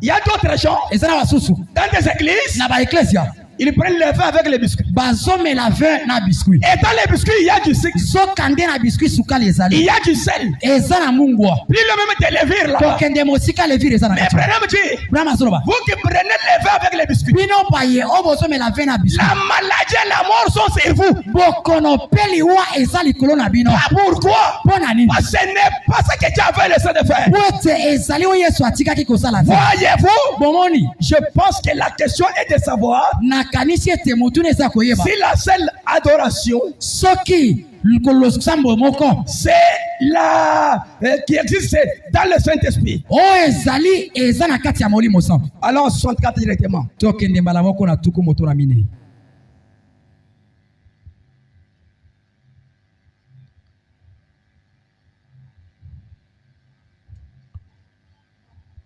S1: Il y a d'autres gens.
S2: Ezala basusu.
S1: Dans des églises.
S2: Na ba ecclesia.
S1: Ils prennent le vin avec les biscuits.
S2: Bazome la vin na biscuit.
S1: Et dans les biscuits, il y a du sucre.
S2: So kande na biscuit sukali ezali.
S1: Il y a du sel.
S2: Ezana mungwa.
S1: Puis le même de levure là.
S2: To kende mosika levure ezana.
S1: Mais Branham dit.
S2: Branham soloba.
S1: Vous qui prenez le vin avec les biscuits.
S2: Bino baye obo some la vin na biscuit.
S1: La maladie et la mort sont sur vous.
S2: Bokono peli wa ezali kolo na bino.
S1: Pourquoi?
S2: Pona nini?
S1: Parce que ce n'est pas ce que tu avais laissé de faire.
S2: Wote ezali o Yesu atikaki kosala.
S1: Voyez-vous?
S2: Bomoni.
S1: Je pense que la question est de savoir.
S2: Na kanisi ete mutune sa koyeba.
S1: Si la seule adoration.
S2: Soki kolosambo moko.
S1: C'est la qui existe dans le Saint-Esprit.
S2: O ezali ezana kati ya molimo santo.
S1: Allons 64 directement.
S2: Tokende mbala moko na tuku moto na mine.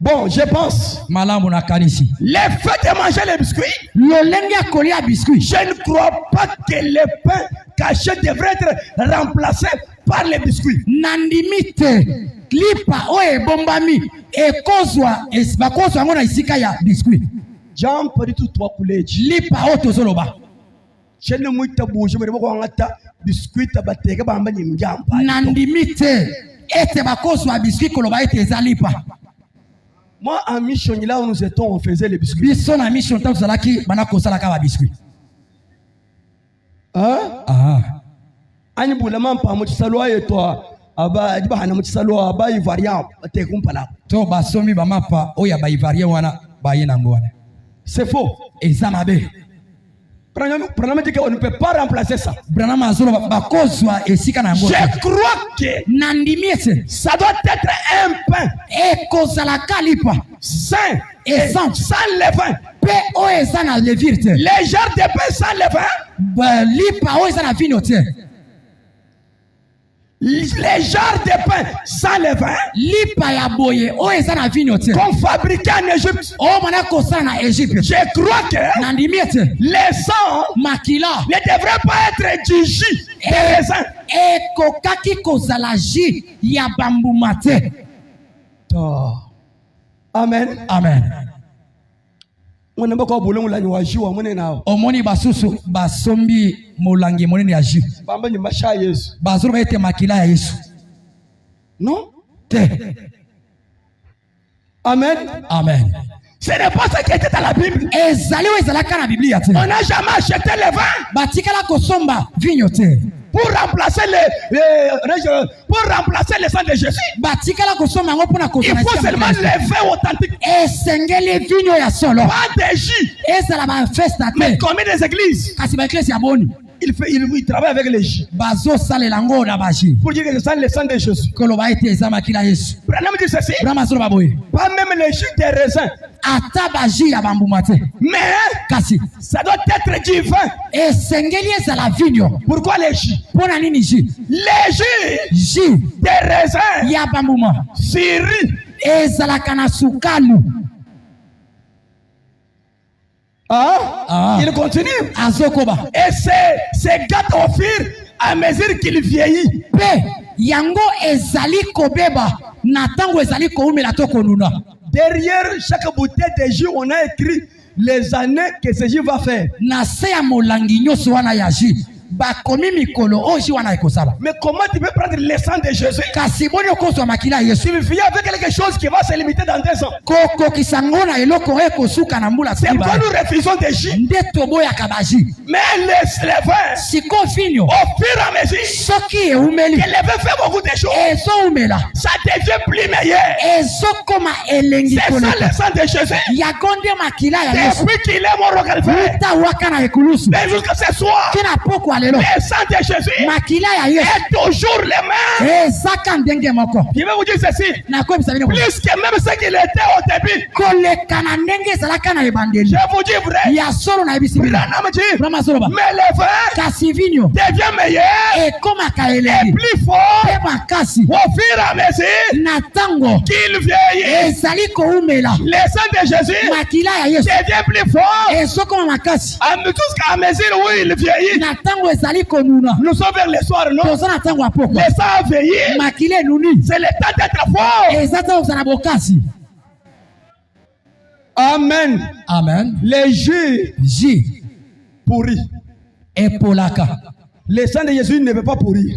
S1: Bon, je pense.
S2: Malamu na kanisi.
S1: Le fait de manger les biscuits.
S2: Lolenga kolia biscuit.
S1: Je ne crois pas que le pain caché devrait être remplacé par les biscuits.
S2: Nandimite lipa oe bombami ekozwa esibakozwa ngona isika ya biscuit.
S1: Jean pas du tout trois coulées.
S2: Lipa oto zoloba.
S1: Je ne muita bouge mais boko ngata biscuit abateka bamba nyimjamba.
S2: Nandimite ete bakozwa biscuit koloba ete ezalipa.
S1: Moi, en mission, là où nous étions, on faisait les biscuits.
S2: Bisson en mission, tant que ça là qui bana kosala ka biscuit.
S1: Ani boulama pa mo tsalwa et toi aba diba na mo tsalwa aba ivarien te kumpala.
S2: To ba somi ba mapa oya ba ivarien wana ba yena ngwana.
S1: C'est faux.
S2: Ezamabe.
S1: Branham dit qu'on ne peut pas remplacer ça.
S2: Je
S1: crois que ça doit être un pain sain et sans levain. Les genres de pain sans levain. Les genres de pain sans levain qu'on fabriquait en Égypte. Je crois que les sangs ne devraient pas être du jus de raisin. Amen.
S2: Amen.
S1: Omoni
S2: basusu basombi molangi monene ya jus. Bazuru ete makila ya Yesu.
S1: Non?
S2: Te.
S1: Amen.
S2: Amen.
S1: Ce n'est pas ce qui était dans la Bible. On n'a jamais acheté le vin.
S2: Batikala kosomba vinyo te.
S1: Pour remplacer le sang de Jésus. Il faut seulement le vin authentique. Pas de jus. Mais comme des églises. Il travaille avec les jus. Pour dire que c'est le sang de Jésus. Branham dit ceci. Pas même les jus des raisins. Mais ça doit être du vin. Pourquoi les jus? Les jus des raisins Syrie. Il continue. Et c'est gâte au fur et à mesure qu'il vieillit. Derrière chaque bouteille de jus, on a écrit les années que ce jus va faire. Mais comment tu peux prendre le sang de Jésus? Il vient avec quelque chose qui va se limiter dans 2 ans. C'est pourquoi nous refusons des jus. Mais le vin, au fur et à mesure que le vin fait beaucoup de choses, ça devient plus meilleur. C'est ça le sang de Jésus. Depuis qu'il est mort au Calvaire, mais jusqu'à ce soir, le sang de Jésus est toujours le même. Je vais vous dire ceci. Plus que même ce qu'il était au début. Je vous dis vrai. Mais le vin devient meilleur et plus fort au fur et à mesure qu'il vieillit. Le sang de Jésus devient plus fort jusqu'à mesure où il vieillit. Nous sommes vers le soir, non? Le sang a vieilli. C'est le temps d'être fort. Amen.
S2: Amen.
S1: Les jus pourris. Le sang de Jésus ne veut pas pourrir.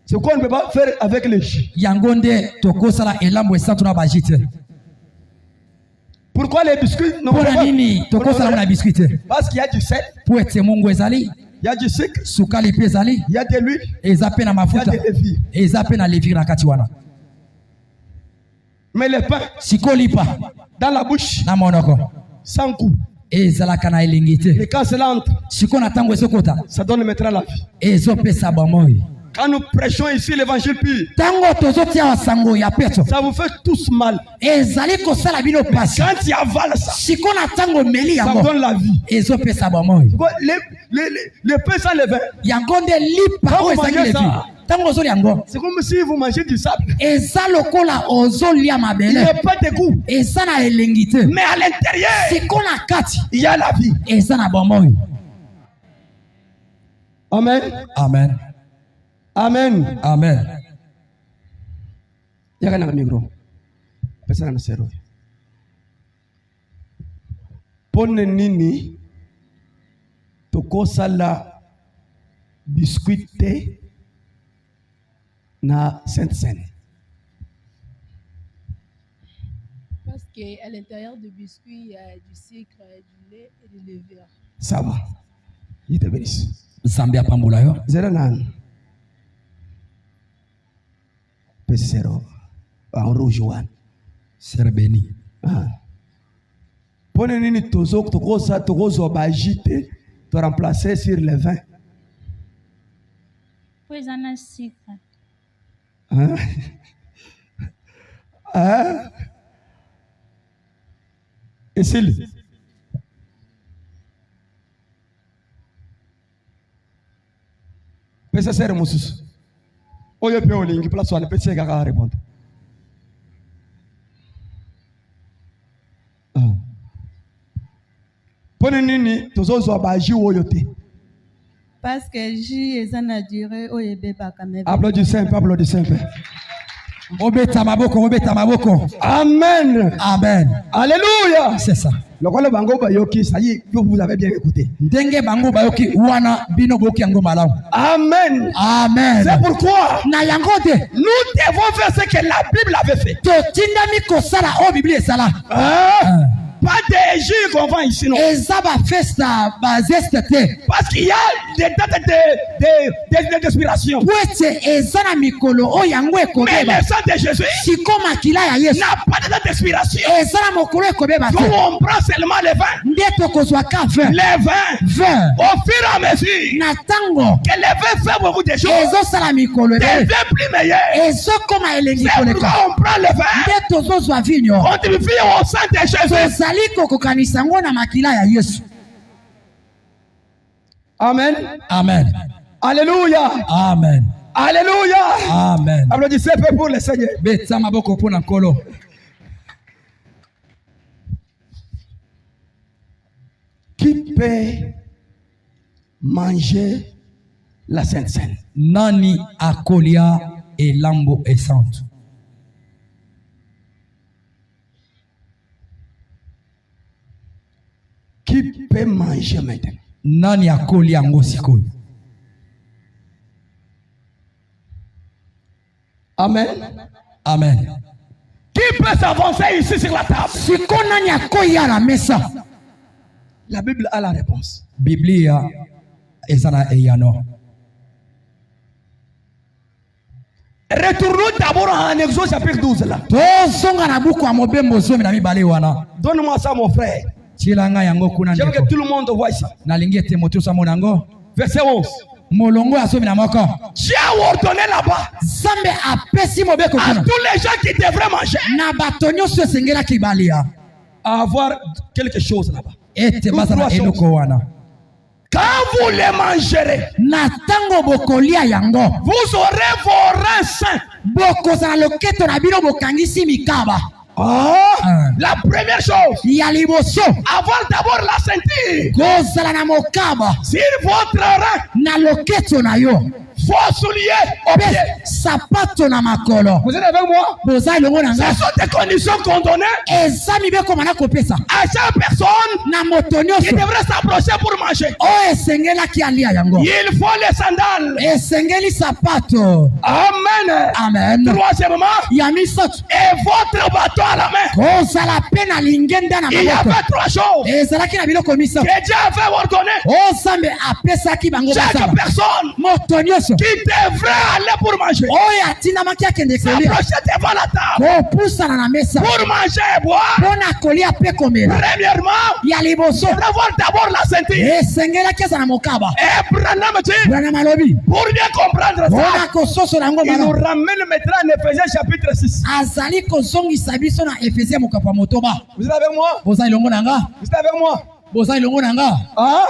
S1: C'est quoi on ne peut pas faire avec les jus? Pourquoi les biscuits non pas? Parce qu'il y a du sel, il y a du sucre, il y a de l'huile, il y a de levure. Mais le pain dans la bouche sans goût. Et quand cela entre, ça donne maintenant la vie. Quand nous prêchons ici l'évangile pur, ça vous fait tous mal. Quand tu avales ça, ça vous donne la vie. Le pain sans levain, quand vous mangez ça, c'est comme si vous mangez du sable. Il n'y a pas de goût. Mais à l'intérieur, il y a la vie. Amen.
S2: Amen.
S1: Amen.
S2: Amen.
S1: Yaga micro. Pesa na sero. Pone nini tokosala biscuit na Sainte-Seine.
S3: Parce qu'à l'intérieur du biscuit, il y a du sucre, du lait et de levure.
S1: Ça va. Il te bénisse.
S2: Zambia pambula yo.
S1: Zeranan. Pesero. En rouge one.
S2: Serbeni.
S1: Pone nini tozo tozo bagite to remplacer sur le vin.
S4: Pois ana sucre.
S1: Hein? Hein? Et s'il pesa sere mususu. Oyo pe olingi place wale pesa kaka répondre. Pone nini tozo baji oyo te.
S5: Parce que J est en a duré au Yébéba quand même.
S1: Applaudissez un peu, applaudissez un peu.
S2: Obeta maboko, obeta maboko.
S1: Amen.
S2: Amen.
S1: Alléluia.
S2: C'est ça.
S1: Le roi bango bayoki, ça y est, vous avez bien écouté.
S2: Ndenge bango bayoki wana bino boki yango malamu.
S1: Amen.
S2: Amen.
S1: C'est pourquoi
S2: na yango te
S1: nous devons faire ce que la Bible avait fait.
S2: totindami kosala o Bible esala.
S1: Pas des jus qu'on vend ici, non.
S2: Eza ba festa ba zeste te.
S1: Parce qu'il y a des dates d'inspiration.
S2: Wete eza na mikolo o yango
S1: Mais
S2: ekobeba.
S1: le sang de Jésus
S2: Siko makila ya Yesu.
S1: n'a pas de date d'inspiration.
S2: Eza na mokolo ekobeba
S1: Nous
S2: te.
S1: on prend seulement le vin.
S2: Nde tokozwa ka vin.
S1: Le vin.
S2: Vin.
S1: Au fur et à mesure
S2: Na tango
S1: que le vin fait beaucoup de choses,
S2: ezosala mikolo
S1: devient
S2: ebele.
S1: plus meilleur.
S2: Ezokoma elengi
S1: C'est
S2: koleka.
S1: pourquoi on prend le vin.
S2: Nde tozozwa vinyo.
S1: On divise au sang de Jésus.
S2: Tozali kokokanisa ngo na makila ya Yesu.
S1: Amen.
S2: Amen.
S1: Alléluia.
S2: Amen.
S1: Alléluia.
S2: Amen.
S1: Applaudissez un peu pour le Seigneur.
S2: Beta maboko pona nkolo.
S1: Qui peut manger la Sainte Seine?
S2: Nani akolia elambo esante.
S1: Qui peut manger maintenant?
S2: Nani akolia yango sikoyo.
S1: Amen.
S2: Amen.
S1: Qui peut s'avancer ici sur la table?
S2: Siko nani akoya la mesa.
S1: La Bible a la réponse.
S2: Biblia ezana eyano.
S1: Retournons d'abord en Exode chapitre 12 là.
S2: Tozonga na buku ya mobembo zomi na mibale wana.
S1: Donne-moi ça mon frère.
S2: Tilanga yango kuna
S1: J'aime que
S2: ndeko.
S1: tout le monde voit ça.
S2: Nalingi ete moto sa monango.
S1: Verset 11.
S2: Molongo ya zomi na moko.
S1: Dieu a ordonné là-bas
S2: Zambe apesi mobeko
S1: à
S2: kuna.
S1: tous les gens qui devraient manger
S2: Na bato nyonso esengela kibalia.
S1: à avoir quelque chose là-bas.
S2: Ete bazana eloko wana.
S1: Quand vous les mangerez,
S2: Na tango bokolia yango.
S1: vous aurez vos reins sains.
S2: Bokozala loketo na bino bokangisi mikaba.
S1: La première chose,
S2: Ya liboso.
S1: avoir d'abord la ceinture
S2: Kozala na mokaba.
S1: sur votre rein,
S2: Na loketo na yo.
S1: vos souliers aux pieds.
S2: Sapato na makolo.
S1: Vous êtes avec moi?
S2: Boza elongo na
S1: Ce
S2: nga.
S1: sont des conditions qu'on donnait
S2: Eza mibeko mana kopesa.
S1: à chaque personne
S2: Na moto
S1: qui
S2: nyonso.
S1: devrait s'approcher pour manger.
S2: O esengelaki alia yango.
S1: Il faut les sandales.
S2: Esengeli sapato.
S1: Amen.
S2: Amen.
S1: Troisièmement,
S2: Ya misato.
S1: et votre bâton à la main.
S2: Kozala pe na lingenda na
S1: Il y
S2: maboko.
S1: avait trois choses
S2: Ezalaki na biloko misato.
S1: que Dieu avait ordonné.
S2: O Zambe apesaki bango
S1: Chaque
S2: basala.
S1: personne
S2: Moto nyonso.
S1: qui devrait aller pour manger.
S2: Oyo atindamaki akende kolia.
S1: S'approcher devant la table
S2: Kopusana na mesa.
S1: pour manger et boire.
S2: Mpona kolia pe komela.
S1: Premièrement,
S2: Ya liboso.
S1: il faut avoir d'abord la ceinture.
S2: Esengelaki aza na mokaba.
S1: Et Branham dit,
S2: Bwana malobi.
S1: pour bien comprendre ça,
S2: Mpona kososola yango
S1: il nous
S2: malamu.
S1: ramène maintenant en Éphésiens chapitre 6.
S2: Azali kozongisa biso na Efesia mokapo ya motoba.
S1: Vous êtes avec moi?
S2: Boza elongo na nga.
S1: Vous êtes avec moi?
S2: Boza elongo na nga.
S1: Ah?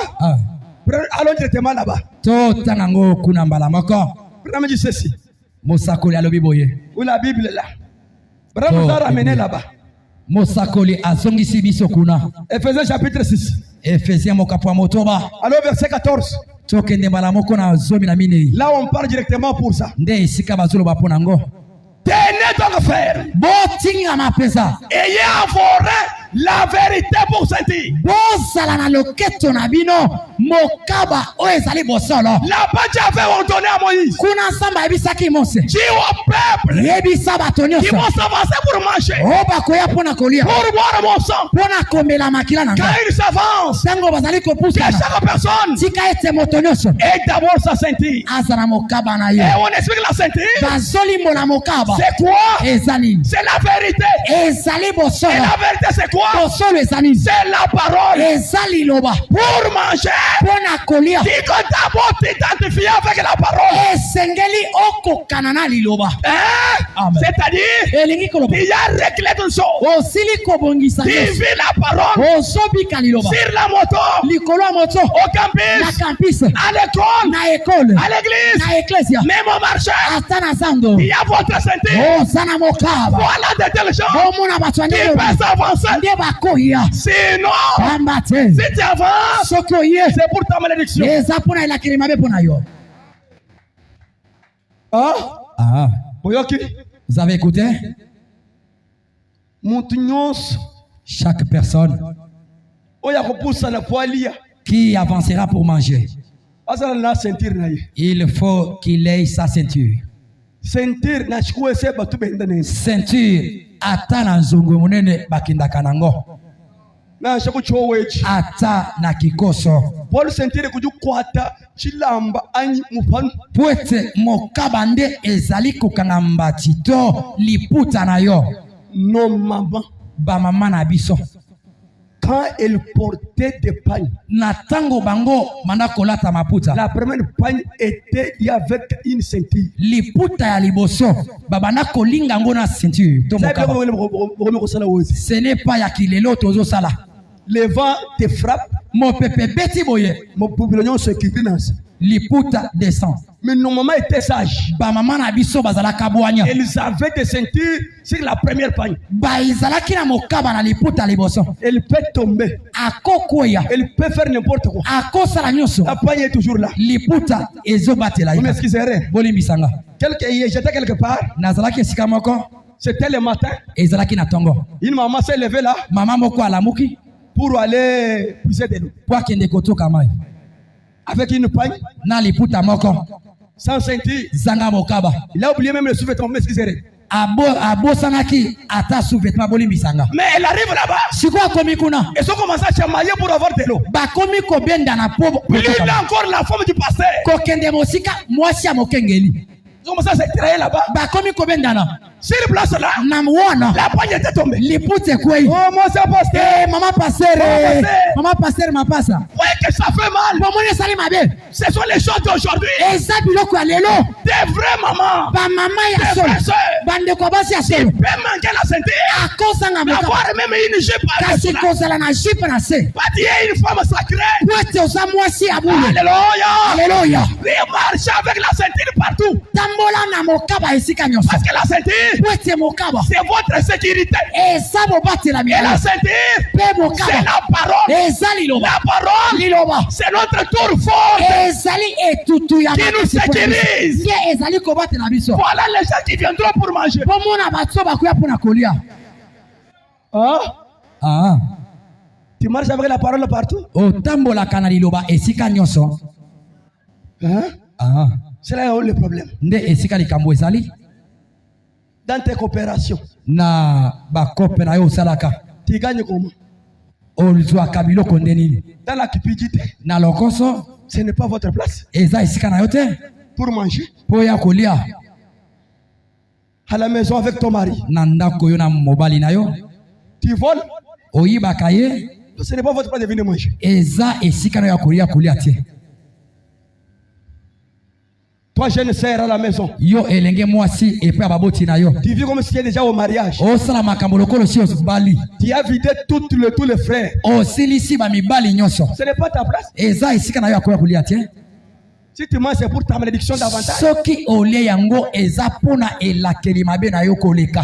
S1: Allons directement là-bas.
S2: Totanga yango kuna mbala moko.
S1: Branham dit ceci.
S2: Mosakoli alobi boye.
S1: Où la Bible est là. Branham nous a ramené là-bas.
S2: Mosakoli azongisi biso kuna.
S1: Éphésiens chapitre 6.
S2: Efesia mokapo ya motoba.
S1: Alors verset 14.
S2: Tokende mbala moko na zomi na minei.
S1: Là on parle directement pour ça.
S2: Nde esika bazoloba mpo nango.
S1: Tenez donc frère.
S2: Botingama mpenza.
S1: Ayez à vos reins la vérité pour sentir.
S2: Bozala na loketo na bino mokaba oyo ezali bosolo.
S1: Là-bas Dieu avait ordonné à Moïse.
S2: Kuna Nzambe ayebisaki Mose.
S1: Dis au peuple
S2: Yebisa bato
S1: qui
S2: nyonso.
S1: vont s'avancer pour manger,
S2: O bakoya mpona kolia.
S1: pour boire mon sang.
S2: Mpona komela makila na
S1: Quand
S2: nga.
S1: ils s'avancent,
S2: Ntango bazali
S1: que
S2: kopusana.
S1: chaque personne
S2: Tika ete moto nyonso
S1: ait d'abord sa ceinture.
S2: aza na mokaba na
S1: Et
S2: ye.
S1: on explique la ceinture.
S2: Bazolimbola mokaba.
S1: C'est quoi?
S2: Eza nini?
S1: C'est la vérité.
S2: Ezali
S1: Et
S2: bosolo.
S1: la vérité c'est quoi?
S2: Tosolo ezali.
S1: C'est la parole.
S2: Ezali loba.
S1: Pour manger,
S2: Pona kolia.
S1: tu dois d'abord t'identifier avec la parole.
S2: Esengeli oko kanana liloba. Amen.
S1: C'est-à-dire,
S2: Elingi koloba.
S1: il y a réglé une chose.
S2: Osili kobongisa.
S1: Tu vis la parole
S2: Osobi kaliloba.
S1: sur la moto,
S2: Likolo ya moto.
S1: au campus,
S2: Na campus.
S1: à l'école,
S2: Na école.
S1: à l'église,
S2: Na ecclesia.
S1: même au marché.
S2: Ata na zando.
S1: Il y a votre ceinture.
S2: Osana mokaba.
S1: Voilà de telles gens
S2: Omona bato
S1: qui
S2: ndenge.
S1: peuvent avancer.
S2: Nde bakoya.
S1: Sinon,
S2: Pamba te.
S1: si tu avances,
S2: Soki oye.
S1: c'est pour ta malédiction.
S2: Eza mpona elakeli mabe mpona yo.
S1: Hein?
S2: Ah.
S1: Boyoki,
S2: Vous avez écouté?
S1: Montignos,
S2: Chaque personne
S1: oya kopusa na poalia.
S2: qui avancera pour manger,
S1: Asa na ceinture na ye.
S2: il faut qu'il ait sa ceinture.
S1: Ceinture na chikwese batu benda nesi.
S2: Ceinture ata na nzungu munene bakindaka nango.
S1: Na shaku chowechi.
S2: Ata na kikoso.
S1: Paul ceinture kujukwata chilamba anyi mupanu.
S2: Pwete mokaba nde ezali kokanga mbati to liputa na yo.
S1: Non maman.
S2: Ba mama na biso.
S1: Quand elle portait des pagnes,
S2: Na tango bango manda kolata maputa.
S1: la première pagne était liée avec une ceinture.
S2: Liputa ya liboso. Babana kolinga ngo na ceinture. To mokaba. Ce n'est pas ya kilelo tozo sala.
S1: Le vent te frappe,
S2: Mo pepe beti boye.
S1: mon population se quitte dans ça.
S2: Liputa descend.
S1: Mais nos mamans étaient sages.
S2: Ba mama na biso bazala kabwanya.
S1: Elles avaient des ceintures sur la première pagne.
S2: Ba izalaki na mokaba na liputa liboso.
S1: Elle peut tomber.
S2: Akokoya.
S1: Elle peut faire n'importe quoi.
S2: Akosala nyonso.
S1: La pagne est toujours là.
S2: Liputa ezobatela
S1: Vous
S2: ye.
S1: m'excuserez.
S2: Bolimbisanga.
S1: J'étais quelque part.
S2: Nazalaki esika moko.
S1: C'était le matin.
S2: Ezalaki na tongo.
S1: Une maman s'est levée là
S2: Mama moko alamuki.
S1: pour aller puiser de l'eau.
S2: Po akende kotoka mai.
S1: Avec une pagne,
S2: Na liputa moko.
S1: sans ceinture.
S2: Zanga mokaba.
S1: Il a oublié même le sous-vêtement. Vous m'excuserez.
S2: Abosanaki ata sous-vêtement bolimbisanga.
S1: Mais elle arrive là-bas.
S2: Siko akomi kuna.
S1: Ils ont commencé à chamailler pour avoir de l'eau.
S2: Bakomi kobenda na po.
S1: Plus là encore la femme du pasteur.
S2: Kokende mosika mwasi ya mokengeli.
S1: Ils ont commencé à s'extraire là-bas.
S2: Bakomi kobenda na.
S1: Sur place là,
S2: Namuona.
S1: la pagne était tombée.
S2: Lipute kwei.
S1: Oh, moi c'est pasteur.
S2: Mama passer. Mama passer mapasa.
S1: Vous voyez que ça fait mal.
S2: Pomone sali mabe.
S1: Ce sont les choses d'aujourd'hui.
S2: Eza biloko ya lelo.
S1: Des vraies mamans.
S2: Ba mama ya
S1: Des
S2: solo.
S1: vraies sœurs.
S2: Bande ko basi ya solo.
S1: Peut manquer la ceinture.
S2: Akosanga mokaba.
S1: Avoir même une jupe par
S2: Kasi
S1: dessus.
S2: kozala na jipe na se.
S1: Pas dire une femme sacrée.
S2: Pwete oza mwasi ya bule.
S1: Alléluia.
S2: Alléluia.
S1: Il marche avec la ceinture partout.
S2: Tambola na mokaba esika nyonso.
S1: Parce que la ceinture,
S2: Pwete mokaba.
S1: c'est votre sécurité.
S2: Eza bobatela
S1: Et la
S2: milala.
S1: ceinture,
S2: Pe
S1: c'est
S2: mokaba.
S1: la parole.
S2: Eza liloba.
S1: La parole,
S2: Liloba.
S1: c'est notre tour fort
S2: Ezali etutu ya
S1: qui nous sécurise.
S2: Ye ezali kobatela biso.
S1: Voilà les gens qui viendront pour manger.
S2: Pomona bato bakoya pona kolia.
S1: Hein?
S2: Ah.
S1: Tu marches avec la parole partout.
S2: Otambolaka na liloba esika nyonso.
S1: Hein?
S2: Ah.
S1: C'est là où le problème.
S2: Nde esika likambo ezali
S1: Dans tes coopérations,
S2: na bakope na yo osalaka.
S1: tu gagnes comment?
S2: Ozwaka biloko nde nini?
S1: Dans la cupidité,
S2: Na lokoso
S1: ce n'est pas votre place
S2: eza esika na yo te
S1: pour manger.
S2: po ya kolia
S1: À la maison avec ton mari.
S2: na ndako yo na mobali na yo.
S1: Tu voles,
S2: Oyibaka ye
S1: ce n'est pas votre place de venir manger.
S2: eza esika na yo ya kolia te.
S1: Toi, jeune sœur à la maison,
S2: Yo elenge mwasi epe ya baboti na yo.
S1: tu vis comme si tu étais déjà au mariage.
S2: Osala makambo lokolo si osibali.
S1: Tu as vidé tous les frères.
S2: Osilisi ba mibali nyonso.
S1: Ce n'est pas ta place.
S2: Eza esika na yo ya kolia te.
S1: Si tu manges, c'est pour ta malédiction davantage.
S2: Soki olie yango eza pona elakeli mabe na yo koleka.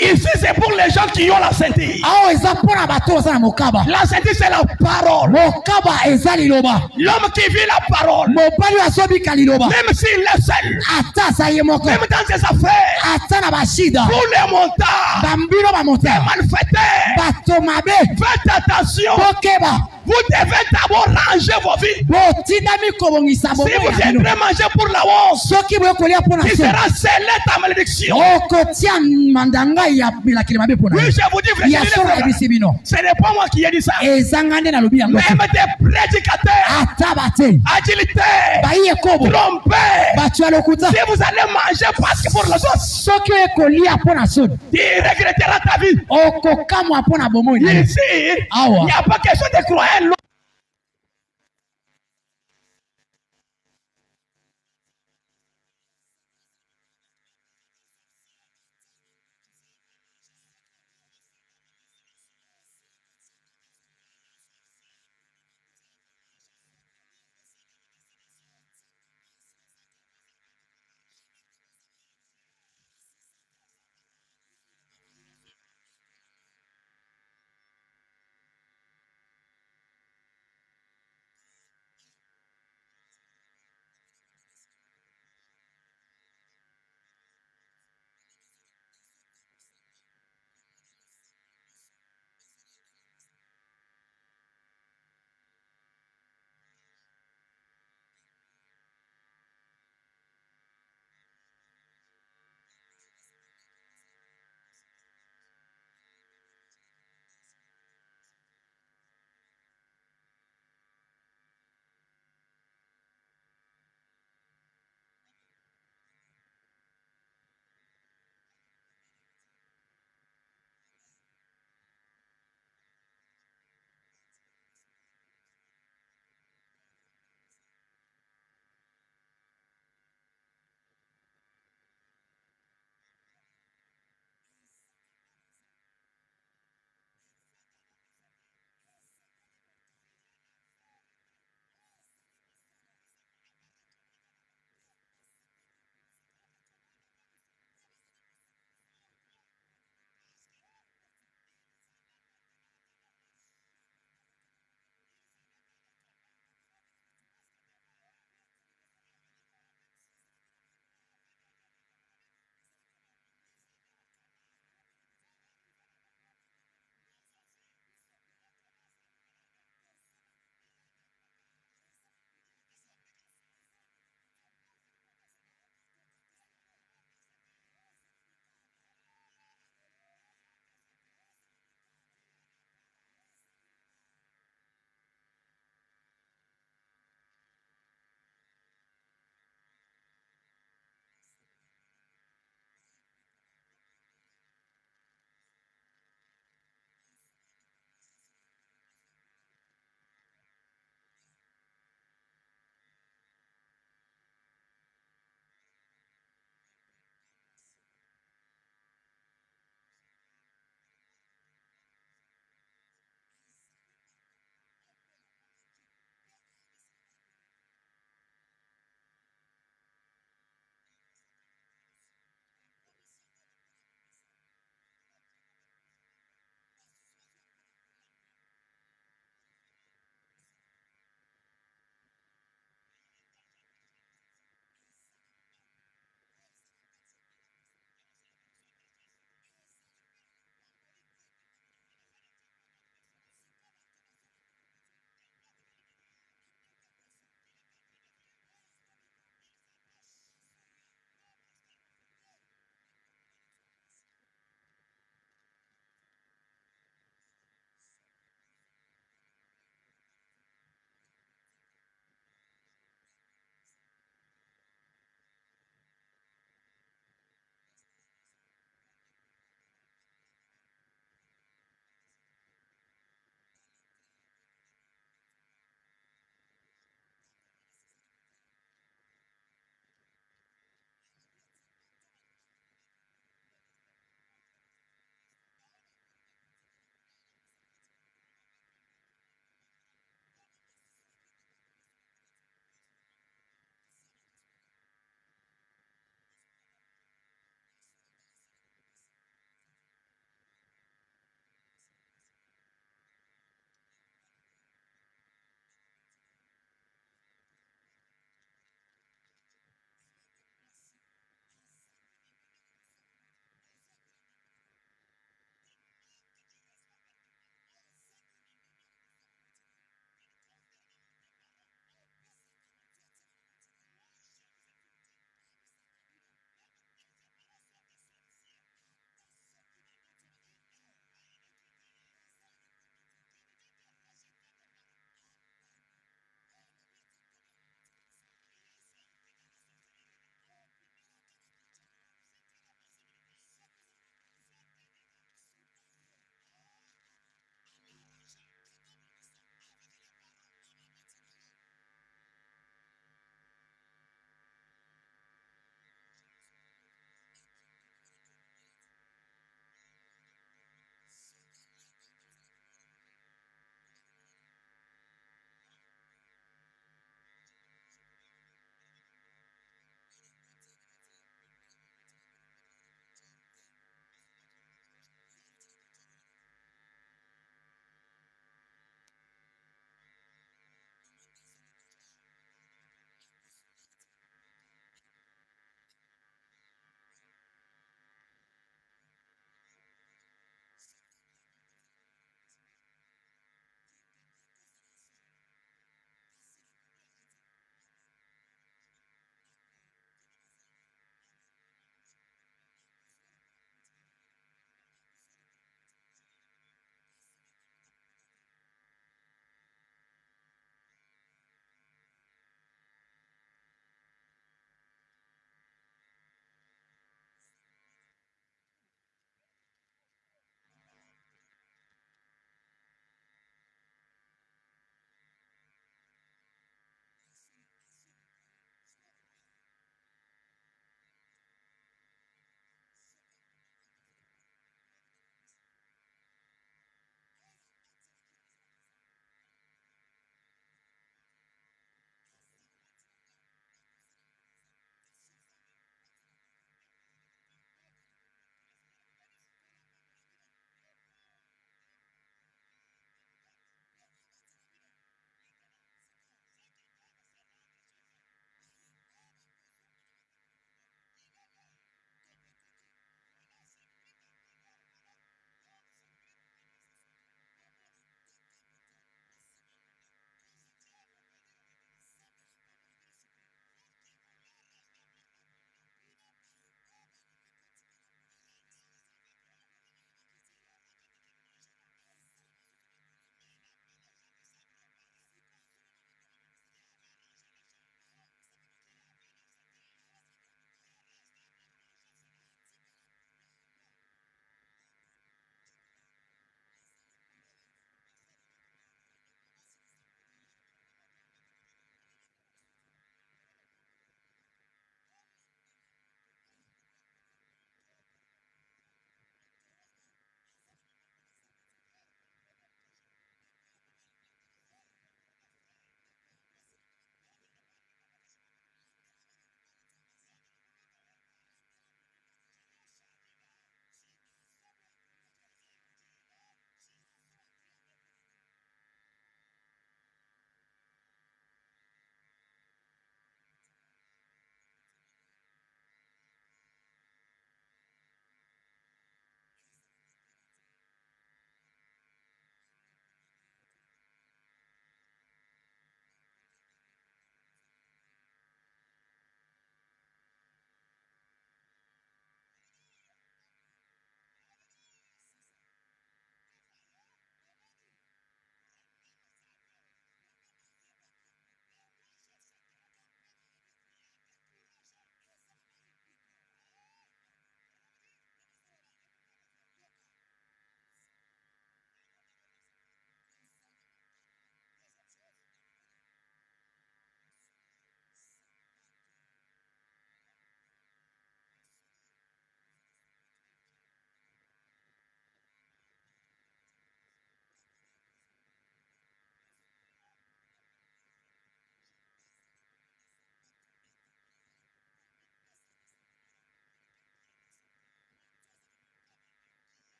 S1: Ici, c'est pour les gens qui ont la ceinture.
S2: Ao eza pona bato oza na mokaba.
S1: La ceinture, c'est la parole.
S2: Mokaba eza liloba.
S1: L'homme qui vit la parole,
S2: Mobali asobika liloba.
S1: même s'il est seul,
S2: Ata sa ye moko.
S1: même dans ses affaires,
S2: Ata na bashida.
S1: pour les montards,
S2: Bambino ba
S1: les
S2: montagne.
S1: malfaiteurs,
S2: Bato mabe.
S1: faites attention.
S2: Bokeba.
S1: Vous devez d'abord ranger vos vies. Si vous viendrez manger pour la honte, qui sera scellé ta malédiction. Oui, je vous dis, ce n'est pas moi qui ai dit ça. Même des prédicateurs, agilitaires, trompés. Si vous allez manger parce que pour la sauce, tu regretteras ta vie. Ici, il n'y a pas question de croire.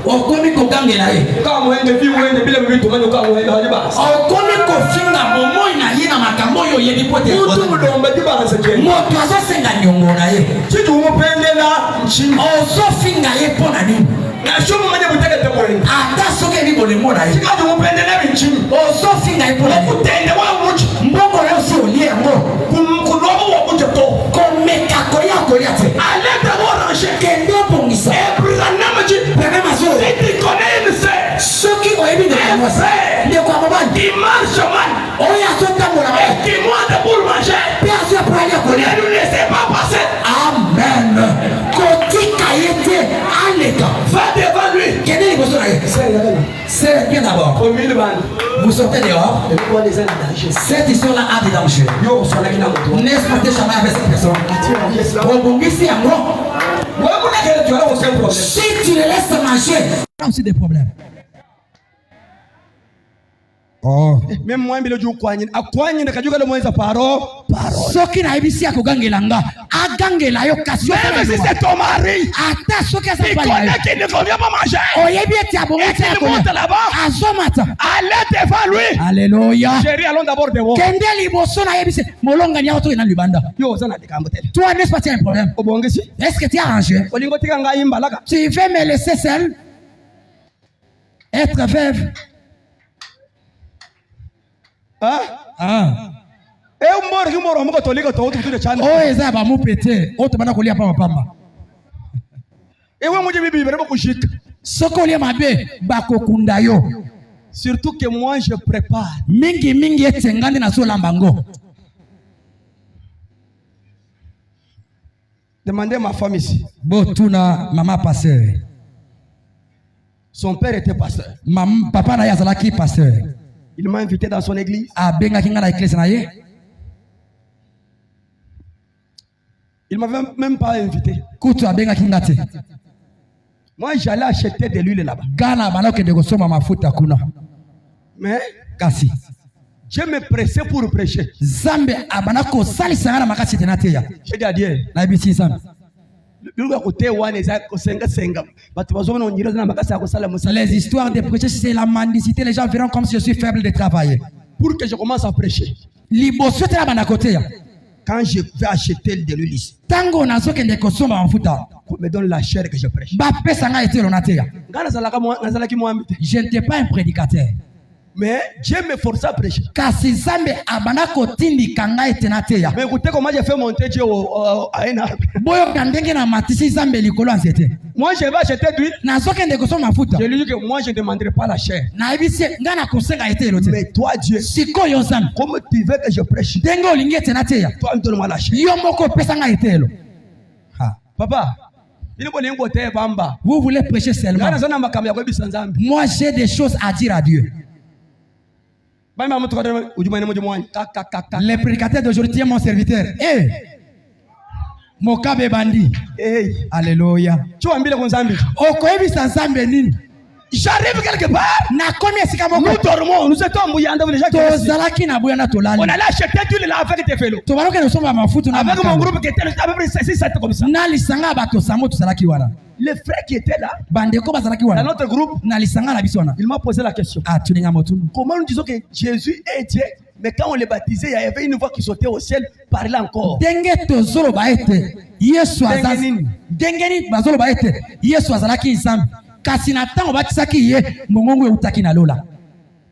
S2: okomi kogangela ye okomi kofinga bomoi na ye na makambo oyo oyebi po te moto azosenga niongo na ye ozofinga ye mpo na nini ata soki ebi bolemo na ye ozofinga ye mpo na ye mbongo na yo si olie yango komeka kolia kolia te kende opongisa pene mazolo soki oyebi ndeko ya mobali oyo azotambola pe azo apralia kolia amen kotika ye te aleka kende liboso na ye c'est bien d'abord vous sortez dehors. Cette histoire-là a des dangers. N'est-ce pas jamais avec cette personne? Si tu le laisses manger, il y a aussi des problèmes.
S1: Oh. Même moi, je suis
S2: soki na ebisi ya kogangela nga agangela yo kasi
S1: même si c'est ton mari,
S2: ata soki
S1: il connaît qu'il ne convient pas manger.
S2: oyebi eti abongisi ya
S1: monte là-bas,
S2: azomata
S1: allez devant lui.
S2: Alléluia.
S1: Chérie, allons d'abord devant.
S2: Kende liboso na yebisi molonga ni auto ina libanda.
S1: Yo, ça n'a pas de
S2: Toi, n'est-ce pas, tu as un problème? Est-ce que tu as arrangé? Tu veux me laisser seul? Être veuve?
S1: Hein?
S2: Ah. Oh, eza ba mu pété. Oh, tu bana kolia pa pamba. Soko lia mabe ba kokunda yo.
S1: Surtout que moi je prépare.
S2: Mingi mingi etengandi na so lambango.
S1: Demandez à ma femme ici.
S2: Botuna maman pasteur.
S1: Son père était pasteur.
S2: Maman papa na yazalaki pasteur.
S1: Il m'a invité dans son église.
S2: Abenga kinga na église na ye.
S1: Il m'avait même pas invité.
S2: Kutu abenga kinga te.
S1: Moi j'allais acheter de l'huile là-bas.
S2: Gana banako de kosoma mafuta kuna.
S1: Mais
S2: kasi
S1: je me pressais pour prêcher.
S2: Zambe abanako salisa ngana makasi tenateya.
S1: Je dis à Dieu.
S2: Na bisi zambe. Les histoires de prêcher, c'est la mendicité. Les gens verront comme si je suis faible de travailler.
S1: Pour que je commence à prêcher. Quand je vais acheter de l'huile,
S2: tango nazo kende kosomba mafuta.
S1: On me donne la chair que je prêche.
S2: Je n'étais pas un prédicateur.
S1: Mais Dieu me forçait à prêcher.
S2: Kasi zambe abanako tindi kanga etenateya.
S1: Mais écoutez comment j'ai fait monter Dieu à un arbre.
S2: Boyo kandenge na matisi zambe likolo anzete.
S1: Moi je vais acheter d'huile.
S2: Nazo kende kosomba mafuta.
S1: Je lui dis que moi je ne demanderai pas la chair.
S2: Na ebisi ngana kosenga etelo te.
S1: Mais toi Dieu,
S2: sikoyo zambe,
S1: comme tu veux que je prêche,
S2: dengo lingi etenateya.
S1: toi donne-moi la chair.
S2: Yo moko pesa nga etelo.
S1: Papa,
S2: vous voulez prêcher seulement. Moi j'ai des choses à dire à Dieu. Les prédicateurs d'aujourd'hui tiennent mon serviteur. Hey. Mokabe bandi.
S1: Hey.
S2: Alléluia. Okoyebi sansambe nini?
S1: J'arrive quelque part.
S2: Nous
S1: dormons, nous étions mouillants. On allait acheter du lait avec des vélos. Avec mon groupe qui était à peu près 6-7 comme ça. Les frères qui étaient là, dans notre groupe, il m'a posé la question. Comment nous disons que Jésus est Dieu, mais quand on les baptisait, il y avait une voix qui sautait au ciel, parlait encore.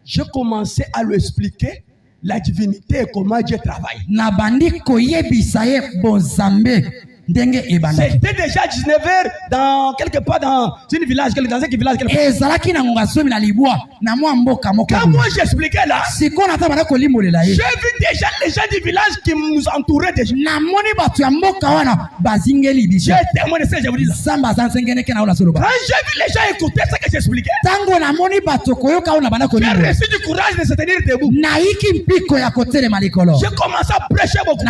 S1: Je commençais à lui expliquer la divinité et comment Dieu travaille. C'était déjà 19h dans quelque part dans un village, dans un village. Quand moi j'expliquais là, j'ai vu déjà les gens du village qui nous entouraient déjà. J'ai témoigné ça, je vous dis ça. Quand j'ai vu les gens écouter ce que j'expliquais, j'ai reçu du courage de se tenir debout. J'ai commencé à prêcher beaucoup.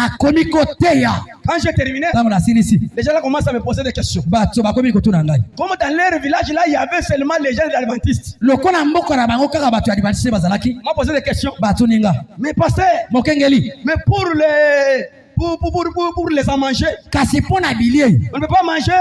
S1: Quand j'ai terminé, les gens là commencent à me poser des questions. Comme dans leur village là, il y avait seulement les gens adventistes. M'a posé des questions. Mais pasteur, mais pour les pour les en manger.
S2: Kasi pona bilie.
S1: On ne peut pas manger,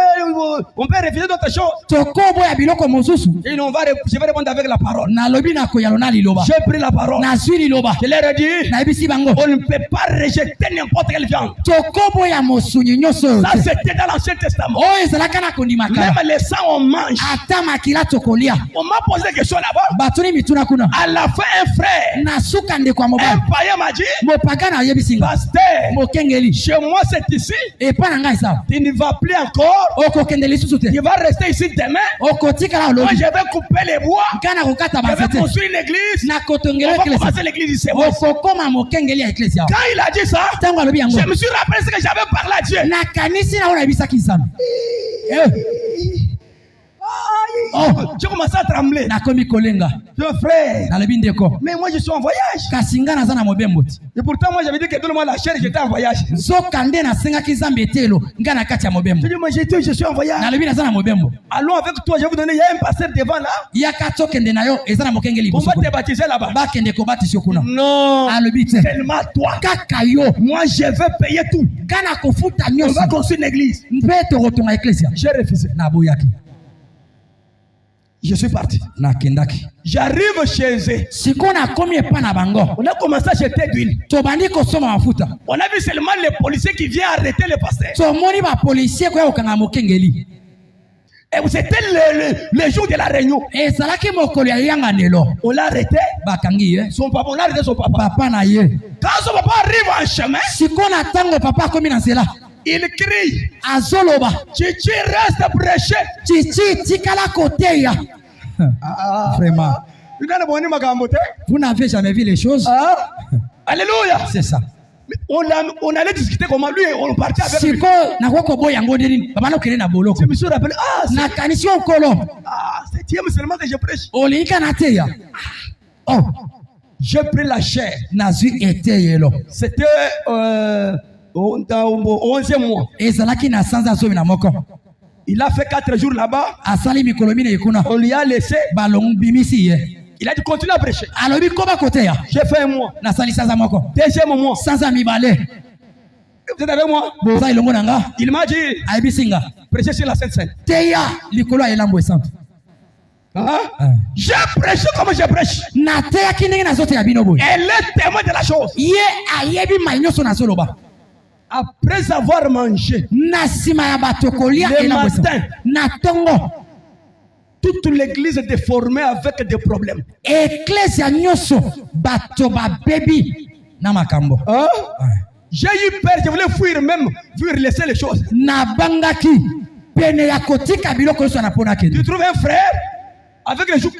S1: on peut refuser d'autres choses.
S2: Tokobo ya biloko mosusu.
S1: Et je vais répondre avec la parole.
S2: Na lobi na koyalo na liloba.
S1: J'ai pris la parole.
S2: Na zui liloba.
S1: Je leur ai dit,
S2: Na ibisi bango.
S1: on ne peut pas rejeter n'importe quelle viande.
S2: Tokobo ya mosunyi nyoso.
S1: Ça c'était dans l'Ancien Testament.
S2: Oh ezalaka na kondima kala.
S1: Même les sangs on mange.
S2: Ata makila tokolia.
S1: On m'a posé des questions là-bas.
S2: Batuni mituna kuna.
S1: À la fin, un frère,
S2: Na suka ndekwa
S1: un
S2: mobali.
S1: païen m'a dit,
S2: Mopagana yebisinga.
S1: pasteur,
S2: Mokengeli.
S1: chez moi c'est ici.
S2: E pa na ngai sawa.
S1: Tu ne vas plus encore.
S2: Okokende lisusu te.
S1: Tu vas rester ici demain.
S2: Okotikala
S1: Moi
S2: olobi.
S1: je vais couper les bois.
S2: Kana kokata
S1: Je vais
S2: basete.
S1: construire une église.
S2: Na
S1: On
S2: kotongela
S1: va
S2: eklesi.
S1: commencer l'église ici. Quand
S2: Okokoma mokengeli ya eklesi yawo.
S1: il a dit ça,
S2: Tango alobi yango.
S1: je me suis rappelé ce que j'avais parlé à Dieu.
S2: Na kanisi na ona yebisaki nzambe.
S1: Oh, j'ai commencé à trembler.
S2: Nakomi kolenga.
S1: Mon frère,
S2: Nalobi ndeko.
S1: mais moi je suis en voyage.
S2: Kasi nga naza na mobembo te.
S1: Et pourtant, moi j'avais dit que tout le monde la chair, j'étais en voyage.
S2: Zokande nasengaki nzambe etelo nga na kati ya mobembo.
S1: Je dis, moi je suis en voyage.
S2: Nalobi naza na mobembo.
S1: Allons avec toi, je vais vous donner, il y a un pasteur devant là.
S2: Yaka tokende na yo eza na mokengeli
S1: On va
S2: liboso.
S1: te baptiser là-bas.
S2: Bakende kobatisi kuna.
S1: Non,
S2: Alobi te.
S1: seulement toi.
S2: Kaka yo.
S1: Moi je vais payer tout.
S2: Kana kofuta
S1: On
S2: nyonso.
S1: va construire une église.
S2: Mpe tokotonga eklesi.
S1: J'ai refusé.
S2: Na boyaki.
S1: Je suis parti.
S2: Nakendaki.
S1: J'arrive chez eux.
S2: Siko nakomi epa na bango.
S1: On a commencé à jeter d'huile.
S2: Tobandi kosoma mafuta.
S1: On a vu seulement les policiers qui viennent arrêter le pasteur.
S2: Tomoni ba policier koya kokanga mokengeli.
S1: Et c'était le jour de la réunion.
S2: Ezalaki mokolo ya yanga nelo.
S1: On l'a arrêté.
S2: Bakangi
S1: Son papa, on a arrêté son papa.
S2: papa na ye.
S1: Quand son papa arrive en chemin,
S2: Siko na tango papa komi na nzela.
S1: il crie.
S2: Azoloba.
S1: Chichi reste prêché.
S2: Chichi tikala koteya. Vraiment. Vous n'avez jamais vu les choses.
S1: Alléluia.
S2: C'est ça.
S1: On allait discuter comment lui, on partait avec lui.
S2: Siko na kwako boya ngodeni. Baba no kele na boloko.
S1: Je me suis rappelé,
S2: Na kanisi okolo.
S1: c'est Dieu seulement que je prêche.
S2: Olika na teya. Oh.
S1: J'ai pris la chair.
S2: Nazui eteyelo.
S1: C'était au 11e mois.
S2: Ezalaki na sanza zomi na moko.
S1: Il a fait 4 jours là-bas.
S2: Asali mikolo mine ikuna.
S1: On lui a laissé.
S2: Balong bimisi ye.
S1: Il a dit continue à prêcher.
S2: Alobi koba koteya.
S1: J'ai fait 1 mois.
S2: Na sali sanza moko.
S1: 2e mois.
S2: Sanza mibale.
S1: Vous êtes avec moi?
S2: Boza ilongo nanga.
S1: Il m'a dit
S2: Aibisinga.
S1: prêcher sur la Sainte Seine.
S2: Teya likolo ya elambo esante.
S1: J'ai prêché comme je prêche.
S2: Na teya kindenge na zote ya binobo.
S1: Elle est témoin de la chose.
S2: Ye ayebi mainyoso na zoloba.
S1: Après avoir mangé,
S2: Na sima ya bato kolia
S1: le
S2: elambo esante.
S1: matin,
S2: Na tongo.
S1: toute l'église est déformée avec des problèmes.
S2: Ecclesia nyoso bato ba baby na makambo.
S1: J'ai eu peur, je voulais fuir même, laisser les choses.
S2: Na bangaki pene ya kotika biloko yoso na pona
S1: Tu
S2: kende.
S1: trouves un frère avec les joues.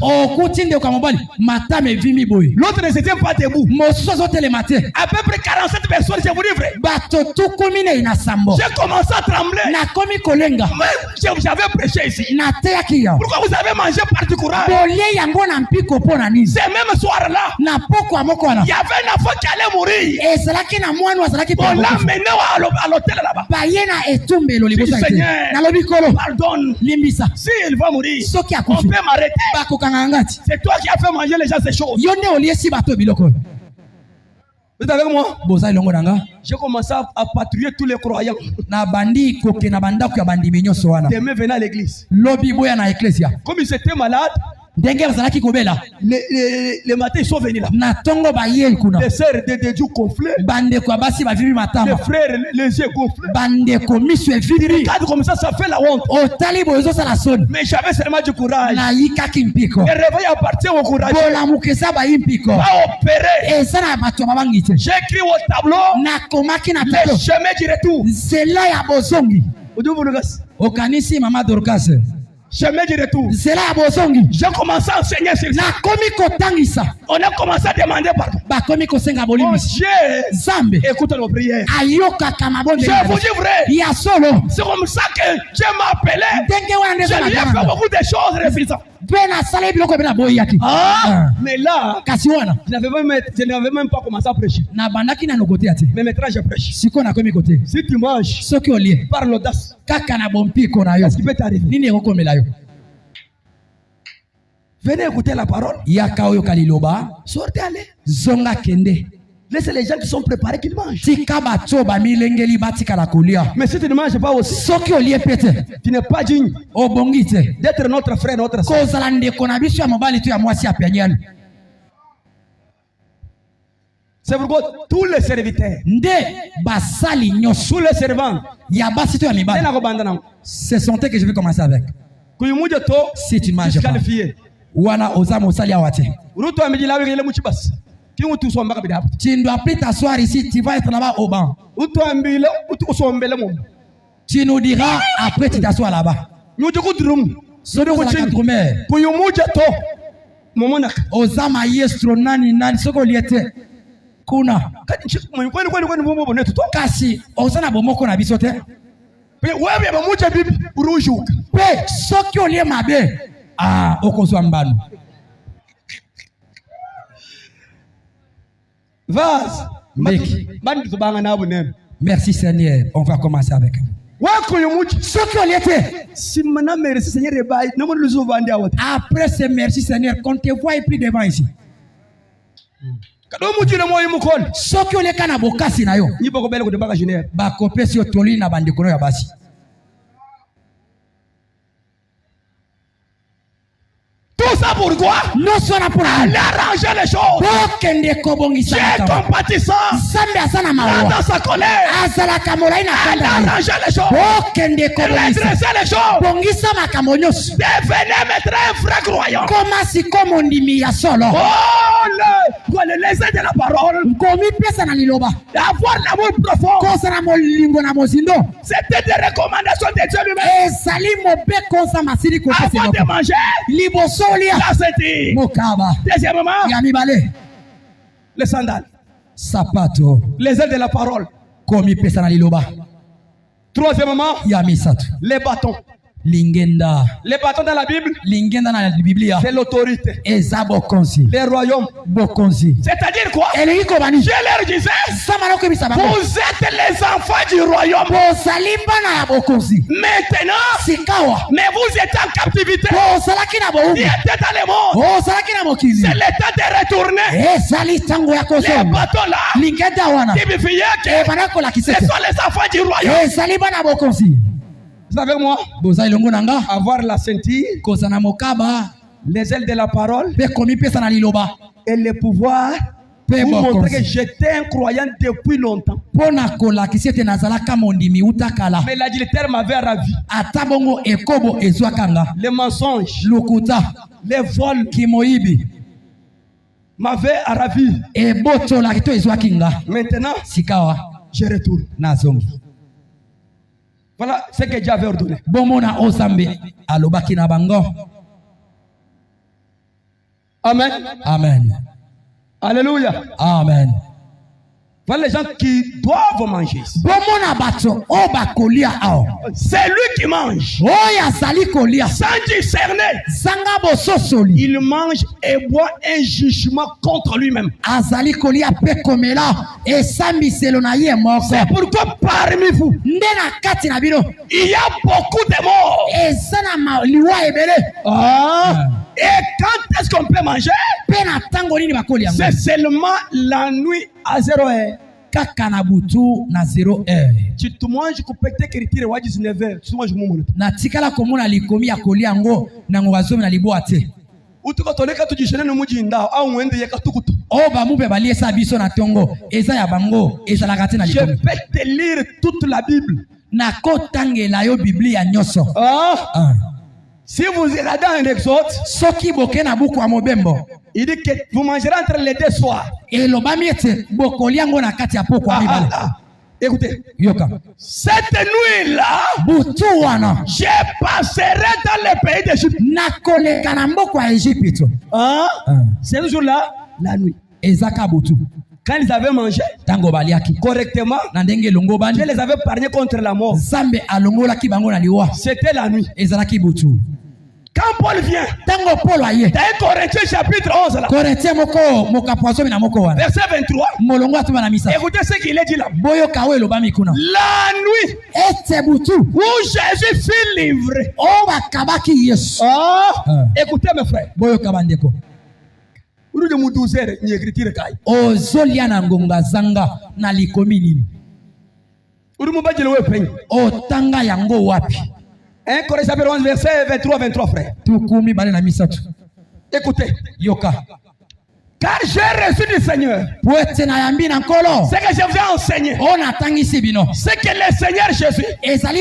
S2: Okuti nde kwa mobali mata me vimi boy.
S1: L'autre ne se tient pas debout.
S2: Mosusu zo telemate.
S1: À peu près 47 personnes, je vous dis vrai.
S2: Bato tukumi na inasambo.
S1: J'ai commencé à trembler.
S2: Na komi kolenga.
S1: Même j'avais prêché ici.
S2: Na teya kiya.
S1: Pourquoi vous avez mangé par du courage?
S2: Bolie yango na mpiko pona nini.
S1: Ce même soir-là,
S2: Na poko amoko wana.
S1: il y avait un enfant qui allait mourir.
S2: Ezalaki na mwana azalaki
S1: On l'a
S2: pe.
S1: mené à l'hôtel là-bas.
S2: Baye na etumbelo liboso ete.
S1: Seigneur.
S2: Na lobi kolo.
S1: Pardonne.
S2: Limbisa.
S1: S'il va mourir,
S2: Soki
S1: on
S2: akufi.
S1: peut m'arrêter.
S2: Bakokanga ngati.
S1: C'est toi qui as fait manger les gens ces choses.
S2: Yo nde oliesi bato biloko.
S1: Vous êtes avec moi?
S2: Boza ilongo nanga.
S1: J'ai commencé à patrouiller tous les croyants.
S2: Na bandi koke na bandako ya bandi minyoso wana.
S1: Demain, venez à l'église.
S2: Lobi boya na eklesia.
S1: Comme ils étaient malades,
S2: Ndenge bazalaki kobela.
S1: les matins, ils sont venus là.
S2: Na tongo baye kuna.
S1: Les sœurs de Dieu gonflées.
S2: Bandeko ya basi bavimi
S1: Les
S2: matama.
S1: frères, les yeux gonflés.
S2: Bandeko miso eviri.
S1: Regarde comme ça fait la honte.
S2: Otali bozo sala soni.
S1: Mais j'avais seulement du courage.
S2: Na yikaki mpiko.
S1: Le réveil appartient au courage.
S2: Bola mukesa ba impiko.
S1: Va opérer.
S2: Eza na bato babangite.
S1: J'ai écrit au tableau
S2: Na komaki na
S1: le
S2: tableau.
S1: chemin du retour.
S2: Zela ya bozongi. Okanisi mama Dorcas.
S1: Chemin du retour.
S2: Zela ya bozongi.
S1: J'ai commencé à enseigner sur ça.
S2: Na komi kotangisa.
S1: On a commencé à demander pardon.
S2: Ba komi kosenga
S1: Oh
S2: bolimisi.
S1: Dieu,
S2: Zambe.
S1: écoute nos prières.
S2: Ayoka kamabonde.
S1: Je vous dis vrai.
S2: Ya solo.
S1: C'est comme ça que Dieu m'a appelé.
S2: Ndenge wana
S1: Je
S2: ndeza
S1: lui ai fait
S2: na.
S1: beaucoup de choses refusant.
S2: Bena sala biloko bena boyaki.
S1: Mais là,
S2: Kasi wana.
S1: je n'avais même pas commencé à prêcher.
S2: Na bandaki na nokote ate.
S1: Mais maintenant, je prêche.
S2: Siko na komi kote.
S1: Si tu manges
S2: Soki olie.
S1: par l'audace,
S2: Kaka na bompiko na yo.
S1: qu'est-ce qui peut t'arriver?
S2: Nini ekokomela yo.
S1: Venez écouter la parole.
S2: Yaka oyo kaliloba.
S1: Sortez, allez.
S2: Zonga kende.
S1: Laissez les gens qui sont préparés qu'ils mangent. Mais si tu ne manges pas aussi, tu n'es pas digne d'être notre frère, notre soeur. C'est pourquoi tous les serviteurs, tous les servants,
S2: ce sont eux que je vais commencer avec. Si tu ne manges pas, tu ne dois plus t'asseoir ici, tu vas être là-bas au banc. Tu nous diras après tu t'assois là-bas. Ozama yestro nani soko liete kuna kasi ozana bomoko na biso te pe soki olie mabe okozwa mbano.
S1: Vase.
S2: Merci Seigneur, on va commencer avec vous. Après ce merci Seigneur, qu'on te voit plus devant ici. Soki oleka na bokasi na yo bakopesi yo toli na bandeko ya basi.
S1: Tout ça pourquoi?
S2: Non sera pour
S1: aller arranger les choses. Dieu est compatissant. Dans sa colère, elle arranger les choses. Redresser les choses. Devenez maître un frère croyant. Oh, les aides de la parole. Avoir l'amour profond. C'était des recommandations de Dieu lui-même. Avant de manger, la ceinture. Deuxièmement, les sandales.
S2: Sapato.
S1: Les ailes de la parole. Troisièmement, les bâtons.
S2: Lingenda.
S1: Les bâtons dans la Bible.
S2: Lingenda dans la Bible.
S1: C'est l'autorité.
S2: Les
S1: royaumes. C'est-à-dire quoi? Je leur disais, vous êtes les enfants du royaume. Maintenant, mais vous êtes en captivité. Vous êtes dans le monde. C'est le temps de retourner. Les bâtons là, ce sont les enfants du royaume. Vous avec moi? Avoir la ceinture, les ailes de la parole et le pouvoir pour montrer que j'étais un croyant depuis longtemps. Mais l'adultère m'avait ravi. Les mensonges, les vols m'avaient ravi. Maintenant, je retourne. Voilà ce que Dieu avait ordonné. Amen.
S2: Amen.
S1: Alléluia.
S2: Amen.
S1: Voilà les gens qui doivent manger. C'est lui qui mange. Sans discerner. Il mange et boit un jugement contre lui-même. C'est pourquoi parmi vous, il y a beaucoup de morts. Et quand est-ce qu'on peut manger? C'est seulement la nuit à 0 heure. Tu te manges pour péter que retire à 19h. Tu manges mon monde.
S2: Natikala komona likomi ya kolia ngo na ngobazomi na liboate.
S1: Utukatoleka tujishene no mujinda au mwende yakatukutu.
S2: Oba mube baliesa biso na tongo eza ya bango eza la kati na likomi.
S1: Je peux te lire toute la Bible.
S2: Na kotangela yo Biblia nyoso.
S1: Si vous regardez un exode,
S2: soki bokena buku wa mobembo,
S1: il dit que vous mangerez entre les deux soirs.
S2: Et lobamiete bokoliango na kati ya poko mibale.
S1: Écoutez,
S2: yoka.
S1: Cette nuit-là, je passerai dans le pays d'Égypte.
S2: Nakoleka na mboko ya Égypte.
S1: C'est ce jour-là, la nuit.
S2: Ezaka butu.
S1: Quand ils avaient mangé correctement, je les avais parlé contre la mort. C'était la nuit. Quand Paul vient, dans 1 Corinthiens chapitre 11, là, verset 23, écoutez ce qu'il est dit là. La nuit où Jésus fut livré. Écoutez mes frères. Uruge mu 12h ni écriture kai.
S2: Ozolia na ngonga zanga na likomi nini.
S1: Urumu bajele we penye.
S2: Otanga yango wapi.
S1: 1 Corinthiens 11 verset 23 frère.
S2: Tukumi bale na misatu.
S1: Écoutez.
S2: Yoka.
S1: Car j'ai reçu du Seigneur.
S2: Ce que
S1: je vous ai enseigné.
S2: C'est
S1: que le Seigneur Jésus, dans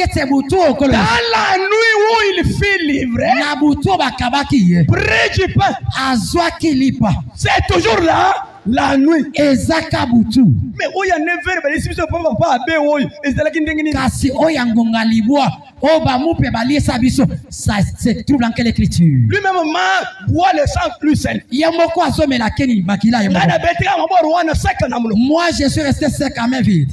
S1: la nuit où il fut livré, pris du pain. C'est toujours là, la nuit. Mais où il y a 9 heures, il ne peut pas
S2: kasi oyangonga libwa oba mupe balisa biso ça se trouve dans quelle écriture
S1: lui-même boit le sang plus sain
S2: yamoko azomela keni makila yamoko moi je suis resté sec à main vide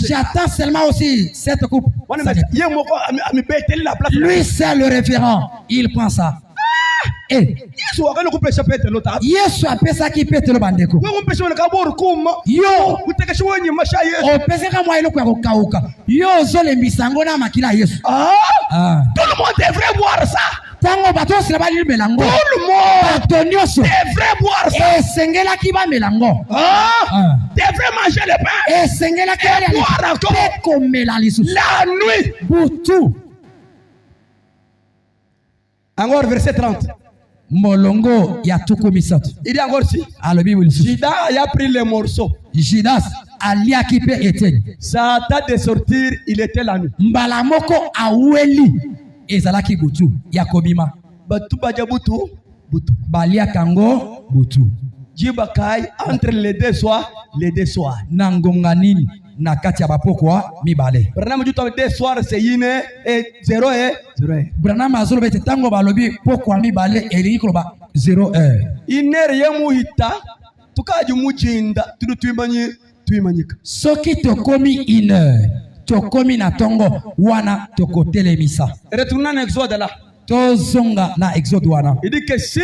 S2: j'attends seulement aussi cette coupe. Lui c'est le référent, il prend ça. Yesu apesa ki petelo bandeko yo opeseka mwa eloko ya kokauka yo ozolembisa ngo na makila Yesu.
S1: Tout le monde devrait boire ça.
S2: Tango bato sila bali melango
S1: tout le monde
S2: bato nyonso
S1: devrait boire ça.
S2: Esengela ki ba melango
S1: devrait manger le pain.
S2: Esengela ki
S1: boire encore
S2: komela lisusu
S1: la nuit.
S2: Butu.
S1: Encore verset 30.
S2: Molongo ya tuku misatu.
S1: Il dit encore si.
S2: Alobi wilisu.
S1: Judas a pris les morceaux.
S2: Judas alia kipe eteni.
S1: Sa date de sortir, il était la nuit.
S2: Mbala moko aweli ezalaki butu ya kobima.
S1: Batu baja butu. Butu.
S2: Balia kango butu.
S1: Jibakai entre les deux soirs,
S2: Nangonga nini na kati ya bapokwa mibale.
S1: Branham dit deux soirs c'est une et 0 et 0.
S2: Branham azolo bete tango balobi pokwa mibale eli koloba 0 heure.
S1: Iner yemuhita tukaji mujinda tuimanyika.
S2: Soki tokomi 1 heure tokomi na tongo wana tokotelemisa.
S1: Retournons en Exode là.
S2: Tozonga na Exode wana.
S1: Il dit que si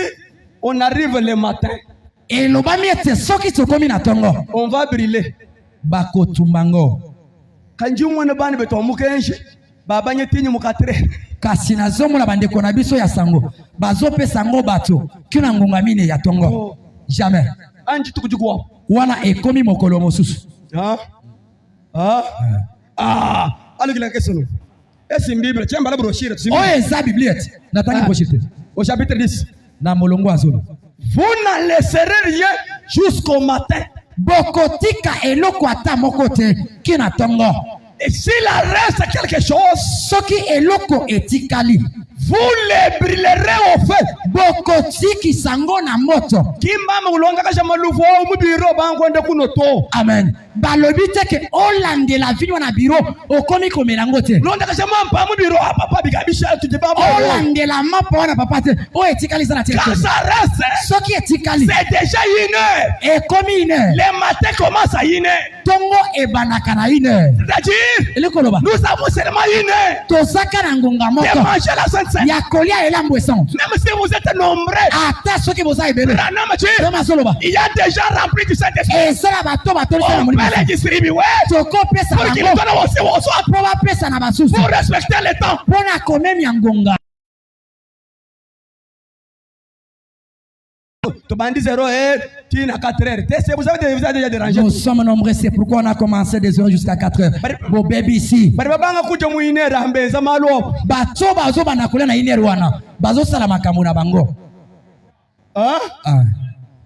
S1: on arrive le matin
S2: et lobami ete soki tokomi na tongo
S1: on va brûler.
S2: Bako tumbango.
S1: Kanji mwana bani beto mukenje. Baba nyetinyi mukatre.
S2: Kasi na zomo la bandeko na biso ya sango. Bazope sango bato. Kina ngonga mine ya tongo. Jamais.
S1: Anji tukujukwa.
S2: Wana ekomi mokolo mosusu.
S1: Allez la question. Est-ce une Bible? Tiens bala brochure.
S2: Oh eza bibliette. Natangi brochure.
S1: Au chapitre 10.
S2: Na molongo azolo.
S1: Vous n'en laisserez rien jusqu'au matin.
S2: Bokotika eloko ata mokote kina tongo.
S1: Et s'il reste quelque chose,
S2: soki eloko etikali,
S1: vous les brûlerez au feu.
S2: Bokotiki sango na moto.
S1: Kimba mulonga kasha maluvo mubiro bango nde kunoto.
S2: Amen. Balobi teke olande la vino na biro okomi komelango te.
S1: Londa kasha mampa mubiro papa bikabisha tujeba.
S2: Olande la mapa wana papa te. O etikali sana te.
S1: Quand ça reste,
S2: soki etikali,
S1: c'est déjà 1 heure.
S2: Et comme 1 heure.
S1: Le matin commence à 1 heure.
S2: Tongo e banaka na 1 heure.
S1: C'est-à-dire,
S2: nous
S1: avons seulement 1 heure.
S2: Tosaka na ngonga moko.
S1: De manger la Sainte Seine.
S2: Yakolia elambo essence.
S1: Même si vous êtes nombreux.
S2: Ata soki boza ebele.
S1: Il y a déjà rempli du Saint-Esprit.
S2: Et ça la bato bato
S1: on peut les distribuer.
S2: Toko pesa
S1: pour qu'ils donnent aussi au soir. Pour respecter le temps.
S2: Pona kome miangonga. Nous sommes nombreux, c'est pourquoi on a commencé des heures jusqu'à 4 heures. Bon baby ici. Bato bazo banakola na 1 heure wana. Bazo sala makambo na bango.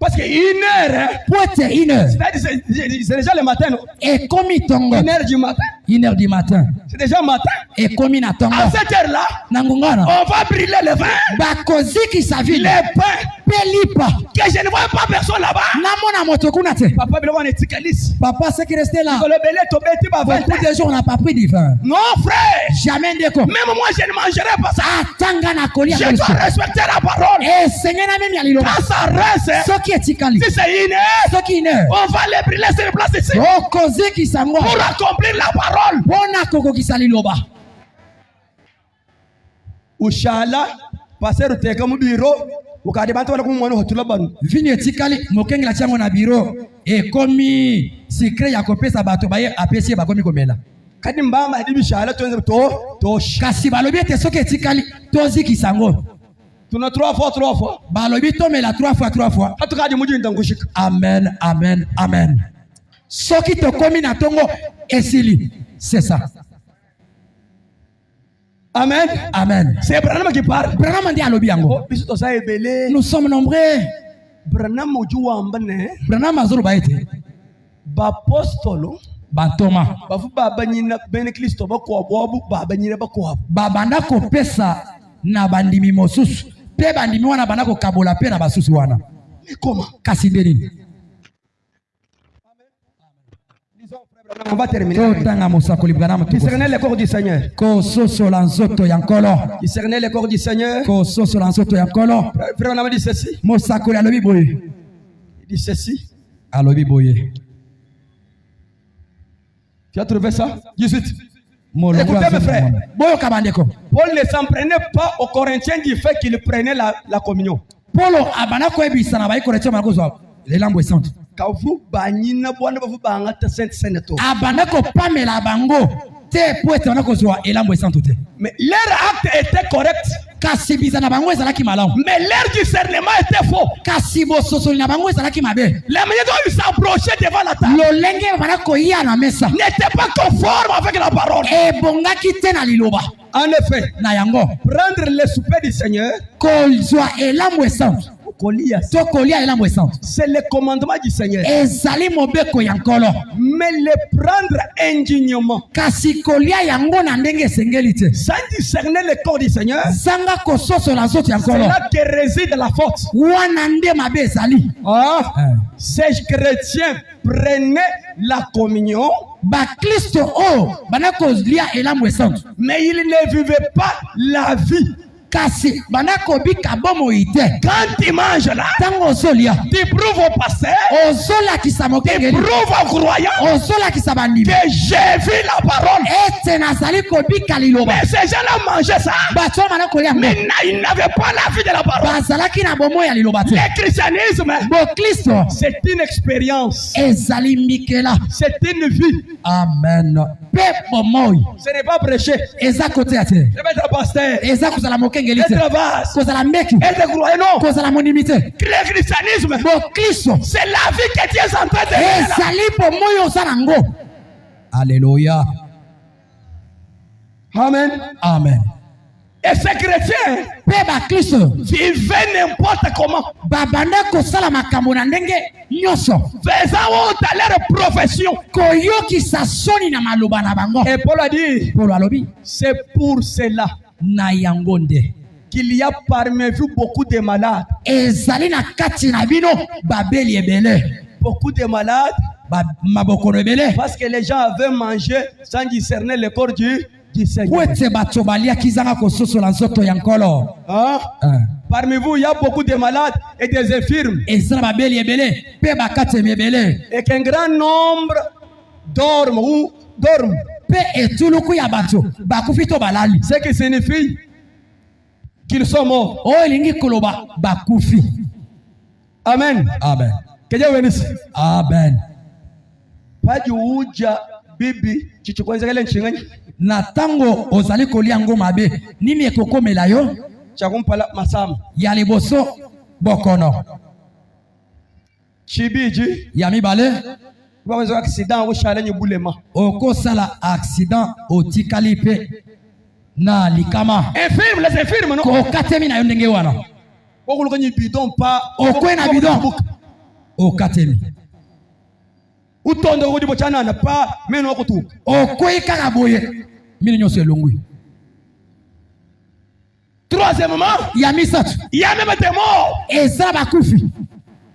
S1: Parce que 1 heure,
S2: pour être 1 heure,
S1: c'est déjà le matin.
S2: Et comme tongo.
S1: 1 heure du matin.
S2: 1 heure du matin.
S1: C'est déjà matin.
S2: Et comme na tongo.
S1: À cette heure-là, on va brûler le vin.
S2: Bakoziki sa vie.
S1: Les pains.
S2: Pelipa.
S1: Que je ne vois pas personne là-bas.
S2: Namona motokuna te.
S1: Papa biloko on est
S2: Papa c'est qui restait là.
S1: Beaucoup
S2: de jours on n'a pas pris du vin.
S1: Non frère.
S2: Jamais ndeko.
S1: Même moi je ne mangerai pas ça.
S2: Atanga na kolia.
S1: Je dois respecter la parole.
S2: Et Seigneur na même yalilo.
S1: Quand ça reste.
S2: Soki etikali.
S1: Si c'est 1 heure.
S2: Soki 1 heure.
S1: On va les brûler sur place ici.
S2: Okoziki sango.
S1: Pour accomplir la parole.
S2: Bona koko kisali loba.
S1: Ushala passer uteka mu biro ukade bantu bana kumwana hotula banu.
S2: Vini etikali mokengela chango na biro e komi secret ya kopesa bato baye apesi bakomi komela.
S1: Kadi mbamba hadi bishala tuanze tosh.
S2: Kasi balobi ete soki etikali tozikisa yango.
S1: Tuna 3 fois.
S2: Balobi tomela 3 fois.
S1: Hatukaje muji ndangushika.
S2: Amen, amen, amen. Soki tokomi na tongo esili. C'est ça.
S1: Amen.
S2: Amen.
S1: C'est Branham qui parle.
S2: Branham ndi alobi yango. Nous sommes nombreux.
S1: Branham ujuwa ambane.
S2: Branham azoloba ete
S1: bapostolo
S2: bantoma
S1: bafu babanyina bene Kristo bako abobu babanyina bako abo.
S2: Babanda kopesa na bandimi mosusu. Pe bandimi wana banda kokabola pe na basusu wana.
S1: Comment?
S2: Kasi ndeni.
S1: On va terminer. Discerner les corps du Seigneur. Discerner les corps du Seigneur. Frère, on a dit ceci. Il dit ceci. Tu as trouvé ça? 18. Écoutez mes frères. Paul ne s'en prenait pas aux Corinthiens du fait qu'il prenait la communion. Kavu banyina bwana bavu banga ta sainte seneto.
S2: Abanako pamela bango te poete onako zwa elambo esanto te.
S1: Mais leur acte était correct.
S2: Kasi bizana bango ezalaki malamu.
S1: Mais leur discernement était faux.
S2: Kasi bososoli na bango ezalaki mabe.
S1: La manière dont ils s'approchaient devant la table
S2: lolenge banako ya na mesa
S1: n'était pas conforme avec la parole.
S2: E bongaki te na liloba.
S1: En effet,
S2: na yango
S1: prendre le souper du Seigneur
S2: ko zwa elambo esanto.
S1: C'est le commandement du Seigneur.
S2: Mais
S1: le prendre indignement sans discerner le corps du Seigneur, c'est là que réside la faute. Ces chrétiens prenaient la communion, mais ils ne vivaient pas la vie.
S2: Kasi banako bika bomo ite.
S1: Quand tu manges là,
S2: tango solia.
S1: Tu prouves au pasteur,
S2: ozola kisamokengeli.
S1: Tu prouves au croyant,
S2: ozola kisabandi.
S1: Que j'ai vu la parole.
S2: Ete nazali ko bika liloba.
S1: Mais ces gens-là mangeaient ça.
S2: Bato manako lia.
S1: Mais ils n'avaient pas la vie de la parole.
S2: Bazalaki na bomo ya liloba te.
S1: Le christianisme,
S2: c'est
S1: une expérience.
S2: Ezali mikela.
S1: C'est une vie.
S2: Amen. Pepo moi.
S1: Ce n'est pas prêcher.
S2: Eza kote ate.
S1: Ce n'est pas être pasteur.
S2: Eza kozala moke.
S1: Le travail, le christianisme, c'est la vie que Dieu est en train de vivre.
S2: Alléluia.
S1: Amen.
S2: Amen.
S1: Et ces chrétiens vivaient n'importe comment, faisant honte à leur profession. Et Paul a dit, c'est pour cela qu'il y a parmi vous beaucoup de malades. Beaucoup de malades. Parce que les gens avaient mangé sans discerner le corps du Seigneur. Parmi vous, il y a beaucoup de malades et des infirmes. Et qu'un grand nombre dorment ou dorment. Ce qui signifie qu'ils sont morts. Amen.
S2: Amen.
S1: Que Dieu bénisse.
S2: Amen.
S1: Pas du uja bibi chichukwenza nchingani.
S2: Na tango ozali kolia ngoma be nini ekokomela yo
S1: chakumpala masam
S2: ya liboso bokono
S1: chibiji
S2: ya mibale
S1: bazo accident o challenge bulema
S2: okosala accident otikali pe na likama
S1: infirme les infirmes non
S2: ko katemi na yo ndenge wana
S1: okuluko ni bidon pa
S2: okwena bidon okatemi
S1: utondo ko dibo chana na pa meno ko tu
S2: okweka kaboye mini nyonso elongwi.
S1: Troisièmement,
S2: il y a
S1: même des morts.
S2: Et ça va koufi.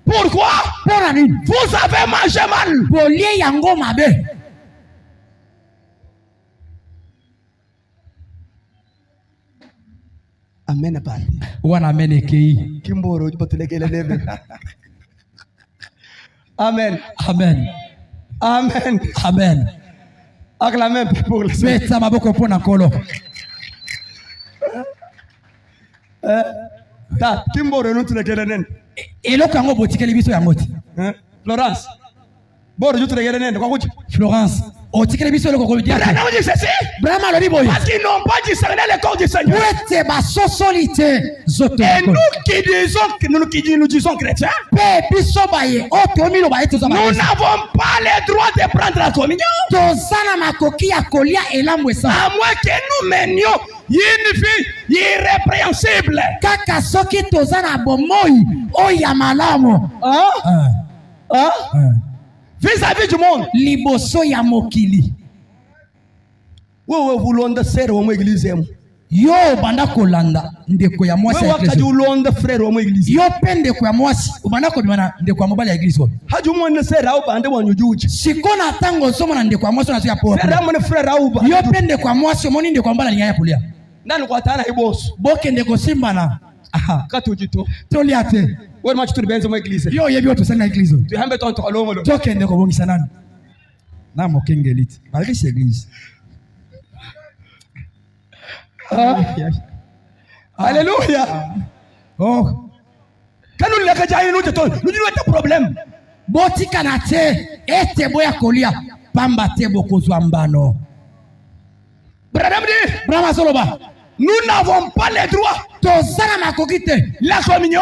S1: Pourquoi? Vous avez mangé mal. Amen. Amen.
S2: Amen.
S1: Amen.
S2: Amen.
S1: Acclamez pour le Seigneur.
S2: Florence.
S1: Florence.
S2: otikele biso le kokolo dia
S1: Branham dit ceci.
S2: Branham alobi boye
S1: Parce qu'ils n'ont pas discerné le corps du Seigneur.
S2: wete basosoli te zoto
S1: Et nous disons chrétiens,
S2: pe biso baye o tomiloba ye toza
S1: nous
S2: bakristo
S1: n'avons pas le droit de prendre la communion.
S2: toza na makoki ya kolia elamu esa
S1: À moins que nous menions une vie irrépréhensible.
S2: kaka soki toza na bomoi oyo ya malamu
S1: Vis-à-vis du monde.
S2: liboso ya mokili
S1: Wewe vulonda sere wa église yemu.
S2: yo banda kolanda ndeko ya mwasi
S1: Wewe
S2: ya
S1: wakati
S2: eglise
S1: ulonda frère wa église.
S2: yo pe ndeko ya mwasi obanda kobima na ndeko ya mobali ya eglise oyo
S1: Haju mwene sere au bande wanyujuji.
S2: sikona ntango ozomona ndeko ya mwasi oyo nazo ya poa
S1: Frère amone frère au ba.
S2: yo pe ndeko ya mwasi omoni ndeko ya mobali alinga ya kolia
S1: Nani kwa tana iboso.
S2: bokende kosimbana
S1: Katujito.
S2: tolia te
S1: Wewe machi tulibenza mu église.
S2: yo oyebi oyo tosali na eglise oyo
S1: Tuhambe tonto alomo lo.
S2: tokende kobongisa nani na mokengeli te balekisi eglise
S1: Alléluia.
S2: oh
S1: Quand nous les gars nous disons nous avons problème.
S2: botikana te ete boya kolia pamba te bokozwa mbano
S1: Branham dit,
S2: brama azoloba
S1: nous n'avons pas le droit.
S2: toza na makoki te
S1: La communion,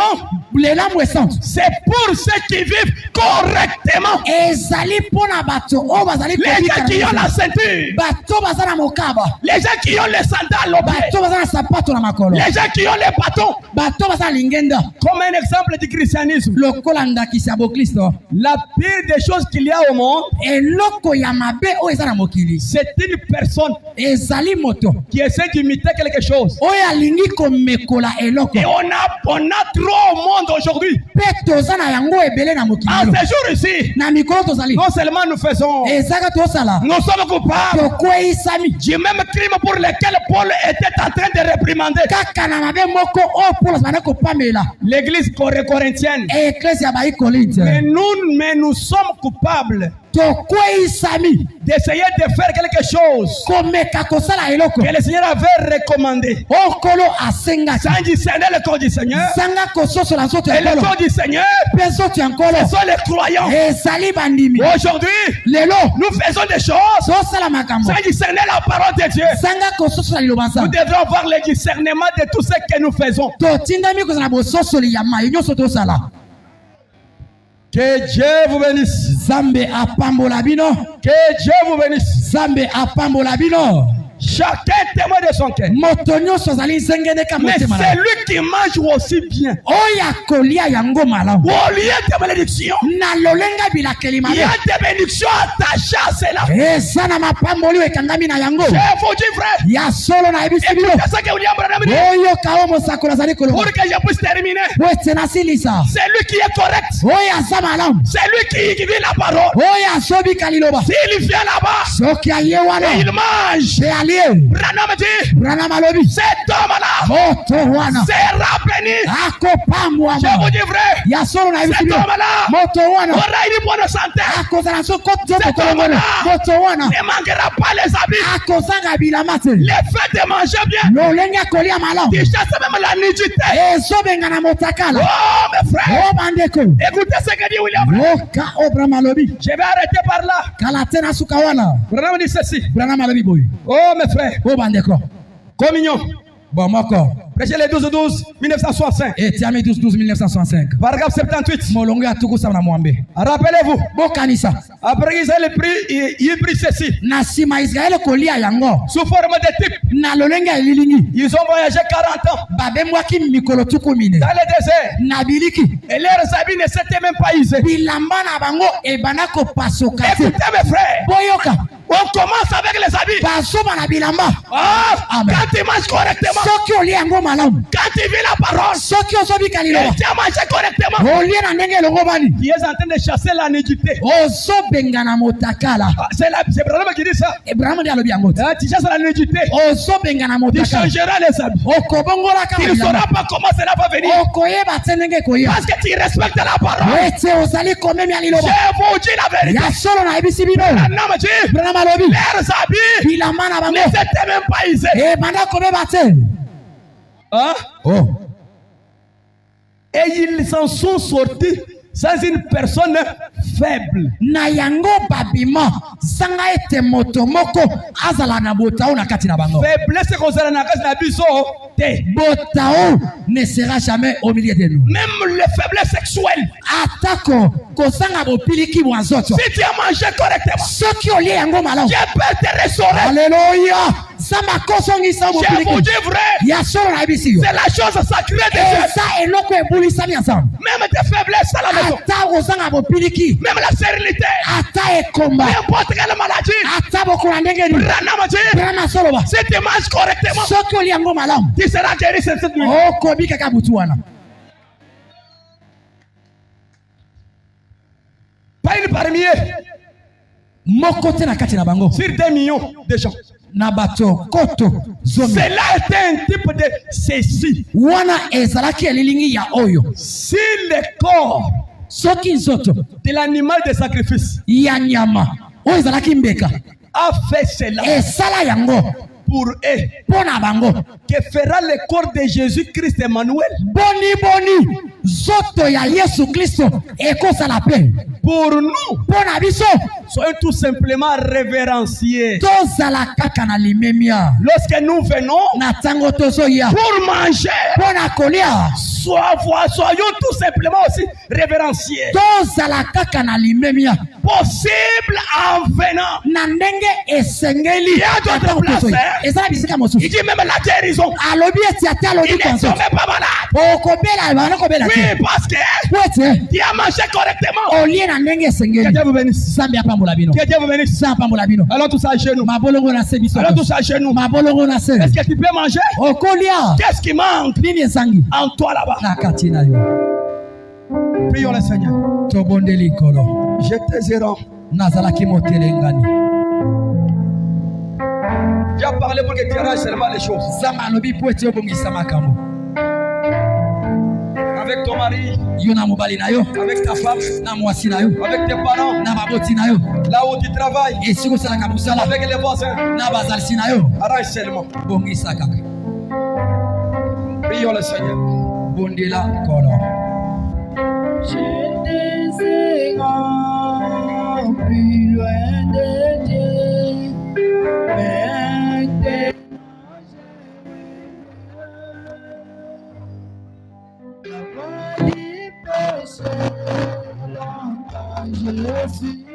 S2: lelamu esante
S1: c'est pour ceux qui vivent correctement.
S2: ezali mpona bato oyo bazali
S1: Les gens qui ont
S2: kobika
S1: la ceinture,
S2: bato baza na mokaba
S1: les gens qui ont les sandales au pied,
S2: bato baza na sapato na makolo
S1: les gens qui ont les bâtons.
S2: bato baza na lingenda
S1: Comme un exemple du christianisme,
S2: lokola ndakisi ya boklisto
S1: la pire des choses qu'il y a au monde,
S2: eloko ya mabe oyo eza na mokili
S1: c'est une personne
S2: ezali moto
S1: qui essaie d'imiter quelque chose.
S2: oyo alingi komekola eloko
S1: Et on a trop au monde aujourd'hui.
S2: mpe toza na yango ebele na mokili
S1: En
S2: oyo.
S1: ce jour ici,
S2: na mikolo tozali
S1: non seulement nous faisons,
S2: ezaka tosala
S1: nous sommes coupables
S2: tokweyisami
S1: du même crime pour lequel Paul était en train de réprimander
S2: kaka na mabe moko oyo polo azalaki kopamela
S1: l'église corinthienne.
S2: eklesi ya bayikorinte
S1: Mais nous sommes coupables
S2: tokweyisami
S1: d'essayer de faire quelque chose
S2: komeka kosala eloko
S1: que le Seigneur avait recommandé.
S2: oyo nkolo asengaki
S1: Sans discerner le corps du Seigneur.
S2: zanga kososola nzoto ya
S1: Et le
S2: nkolo
S1: corps du Seigneur,
S2: mpe nzoto ya nkolo
S1: ce sont les croyants.
S2: ezali bandimi
S1: Aujourd'hui,
S2: lelo
S1: nous faisons des choses
S2: tosala makambo
S1: sans discerner la parole de Dieu.
S2: zanga kososola liloba
S1: Nous
S2: nzambe
S1: devrons avoir le discernement de tout ce que nous faisons.
S2: totindami kozala bososoli ya mayi nyonso tosala
S1: Que Dieu vous bénisse.
S2: nzambe apambola bino
S1: Que Dieu vous bénisse.
S2: nzambe apambola bino
S1: Chacun est témoin de son cœur.
S2: moto nyonso azali nzengeneka
S1: Mais
S2: motema na ye.
S1: celui qui mange aussi bien,
S2: oyo akolia yango malamu
S1: au lieu de bénédiction,
S2: na lolenga bilakeli
S1: il y
S2: mabe
S1: a des bénédictions attachées à cela.
S2: eza na mapamboli oyo ekangami na yango
S1: Je vous dis, frère,
S2: ya solo nayebisi bino
S1: écoutez ce que William Branham dit
S2: oyoka oyo mosakoli azali
S1: pour
S2: koloba
S1: que je puisse terminer.
S2: po ete nasilisa
S1: C'est lui qui est correct.
S2: oyo aza malamu
S1: C'est lui qui vit la parole.
S2: oyo azobika liloba
S1: S'il vient là-bas
S2: soki aye
S1: et
S2: wana
S1: il mange,
S2: pe alie
S1: Branham dit,
S2: branam alobi
S1: cet homme-là
S2: moto wana
S1: sera béni. Je
S2: akopambwama
S1: vous dis, frère,
S2: ya solo nayebisi
S1: cet
S2: bino
S1: homme-là
S2: moto wana
S1: aura une bonne santé.
S2: akozala so koto
S1: Cet
S2: kolongolo
S1: homme-là
S2: moto wana
S1: ne manquera pas les habits.
S2: akozanga bilama te
S1: Le fait de manger bien,
S2: lolenge akolia malamu
S1: il chasse même la nudité.
S2: ezobenga na motakala
S1: Oh, mes frères,
S2: o bandeko
S1: écoutez ce que dit William Branham.
S2: oka o branam alobi
S1: Je vais arrêter par là.
S2: kala te na suka wana
S1: Branham dit ceci.
S2: branam alobi boye
S1: Oh, mes frères,
S2: o bandeko
S1: communion.
S2: bon moko
S1: Prêchez le 12-12-1965.
S2: etiami 12-1965
S1: Paragraphe 78.
S2: molongo ya tukusama na mwambe
S1: Rappelez-vous,
S2: bokanisa
S1: après Israël il prit ceci
S2: na nsima israele kolia yango
S1: sous forme de type.
S2: na lolenge ya elilingi
S1: Ils ont voyagé 40 ans
S2: babembwaki mikolo tuku mine
S1: dans le désert.
S2: na biliki
S1: Et leurs habits ne s'étaient même pas usés.
S2: bilamba na bango ebanda kopasoka te
S1: Écoutez, mes frères,
S2: boyoka
S1: on commence avec les habits.
S2: bazoba na bilamba
S1: Ah,
S2: Amen.
S1: quand tu manges correctement,
S2: soki olia yango malamu
S1: quand tu vis la parole,
S2: soki ozobika
S1: et
S2: liloba
S1: tu as mangé correctement,
S2: olie na ndenge elongo bani
S1: tu es en train de chasser la nudité.
S2: ozobenga na motakala
S1: Ah, c'est Branham qui dit ça.
S2: ebrahima ndi alobi yango te
S1: Ah, tu chasses la nudité.
S2: ozobenga na
S1: Tu
S2: motakala
S1: changeras les habits.
S2: okobongolaka
S1: Tu
S2: na
S1: ne sauras
S2: bilamba
S1: pas comment cela va venir.
S2: okoyeba te ndenge ekoya
S1: Parce que tu respectes la parole.
S2: ete ozali komemi ya
S1: Je
S2: liloba
S1: vous dis la vérité.
S2: ya solo nayebisi bino
S1: Branham dit,
S2: branam alobi
S1: leurs habits
S2: bilamba na
S1: ne
S2: bango
S1: s'étaient même pas usés.
S2: ebanda kobeba te
S1: Hein?
S2: oh.
S1: Et ils s'en sont sortis sans une personne faible.
S2: Na yango babima sanga ete moto moko azala na botao na kati na bango.
S1: Faiblesse kozala na kasi na biso te.
S2: Botao ne sera jamais au milieu de nous.
S1: Même les faiblesses sexuelles.
S2: Atako kosanga bopiliki mwanzoto.
S1: Si tu as mangé correctement,
S2: Soki olie yango malamu.
S1: Dieu peut te restaurer.
S2: Alléluia. Sama kosongi sa
S1: Je vous
S2: bopiliki.
S1: dis vrai.
S2: Ya solo na bisi yo.
S1: C'est la chose sacrée de Dieu.
S2: Ça eloko ebulisami ensemble.
S1: Même tes faiblesses à la maison.
S2: Ata kosanga bopiliki.
S1: Même la stérilité.
S2: Ata ekomba.
S1: N'importe quelle maladie.
S2: Ata bokola ndenge ni. Brana solo ba.
S1: Si tu manges correctement,
S2: Soki olie yango malamu.
S1: tu seras guéri cette nuit.
S2: Okobi kaka butu wana.
S1: Pas une parmi eux.
S2: Moko te na kati na bango.
S1: Sur 2 millions de gens.
S2: Nabato koto zomi.
S1: Cela était un type de ceci.
S2: Wana ezalaki elilingi ya oyo.
S1: Si le corps
S2: Soki nzoto
S1: de l'animal de sacrifice
S2: ya nyama oyo ezalaki mbeka
S1: a fait cela
S2: esala yango
S1: pour eux,
S2: pona bango,
S1: que fera le corps de Jésus-Christ Emmanuel
S2: boni zoto ya Yesu Kristo ekosala pe
S1: pour nous.
S2: pona biso
S1: Soyons tout simplement révérenciés.
S2: tozala kaka na limemia
S1: Lorsque nous venons
S2: na tango tozoya
S1: pour manger,
S2: pona kolia
S1: soyons tout simplement aussi révérenciés.
S2: tozala kaka na limemia
S1: Possible en venant.
S2: na ndenge esengeli.
S1: Il y a d'autres places, hein?
S2: Ezala bisika
S1: Il
S2: mosusu
S1: dit même la guérison.
S2: alobi eti ate
S1: Il
S2: alobi
S1: n'est
S2: kanzo
S1: jamais pas malade.
S2: okobela bana kobela
S1: Oui,
S2: te
S1: parce que
S2: po ete
S1: tu as mangé correctement.
S2: olie na ndenge
S1: Que
S2: esengeli.
S1: Dieu vous bénisse.
S2: Zambi apambola bino,
S1: Que Dieu vous bénisse.
S2: Zambi apambola bino.
S1: Allons tous à genoux.
S2: Mabolongo na se biso,
S1: Allons tous à genoux.
S2: mabolongo na se.
S1: Est-ce que tu peux manger?
S2: Okolia
S1: Qu'est-ce qui manque
S2: nini esangi
S1: en toi là-bas?
S2: na kati na yo.
S1: Prions le Seigneur.
S2: Tobondeli likolo
S1: Je te zéro.
S2: nazalaki motelengani.
S1: J'ai parlé pour que tu arranges seulement les choses.
S2: Zambi alobi po ete obongisa makambo
S1: Avec ton mari,
S2: yo na mobali na yo,
S1: avec ta femme,
S2: na mwasi na yo,
S1: avec tes parents,
S2: na baboti na yo,
S1: là où tu travailles,
S2: esiko osalaka mosala
S1: avec les voisins.
S2: na bazalisi na yo,
S1: Arrange seulement.
S2: bongisa kaka.
S1: Prions le Seigneur.
S2: Bondela kolo.
S5: Je désire plus loin de Dieu. Maintenant, la voix du péché, longtemps je suis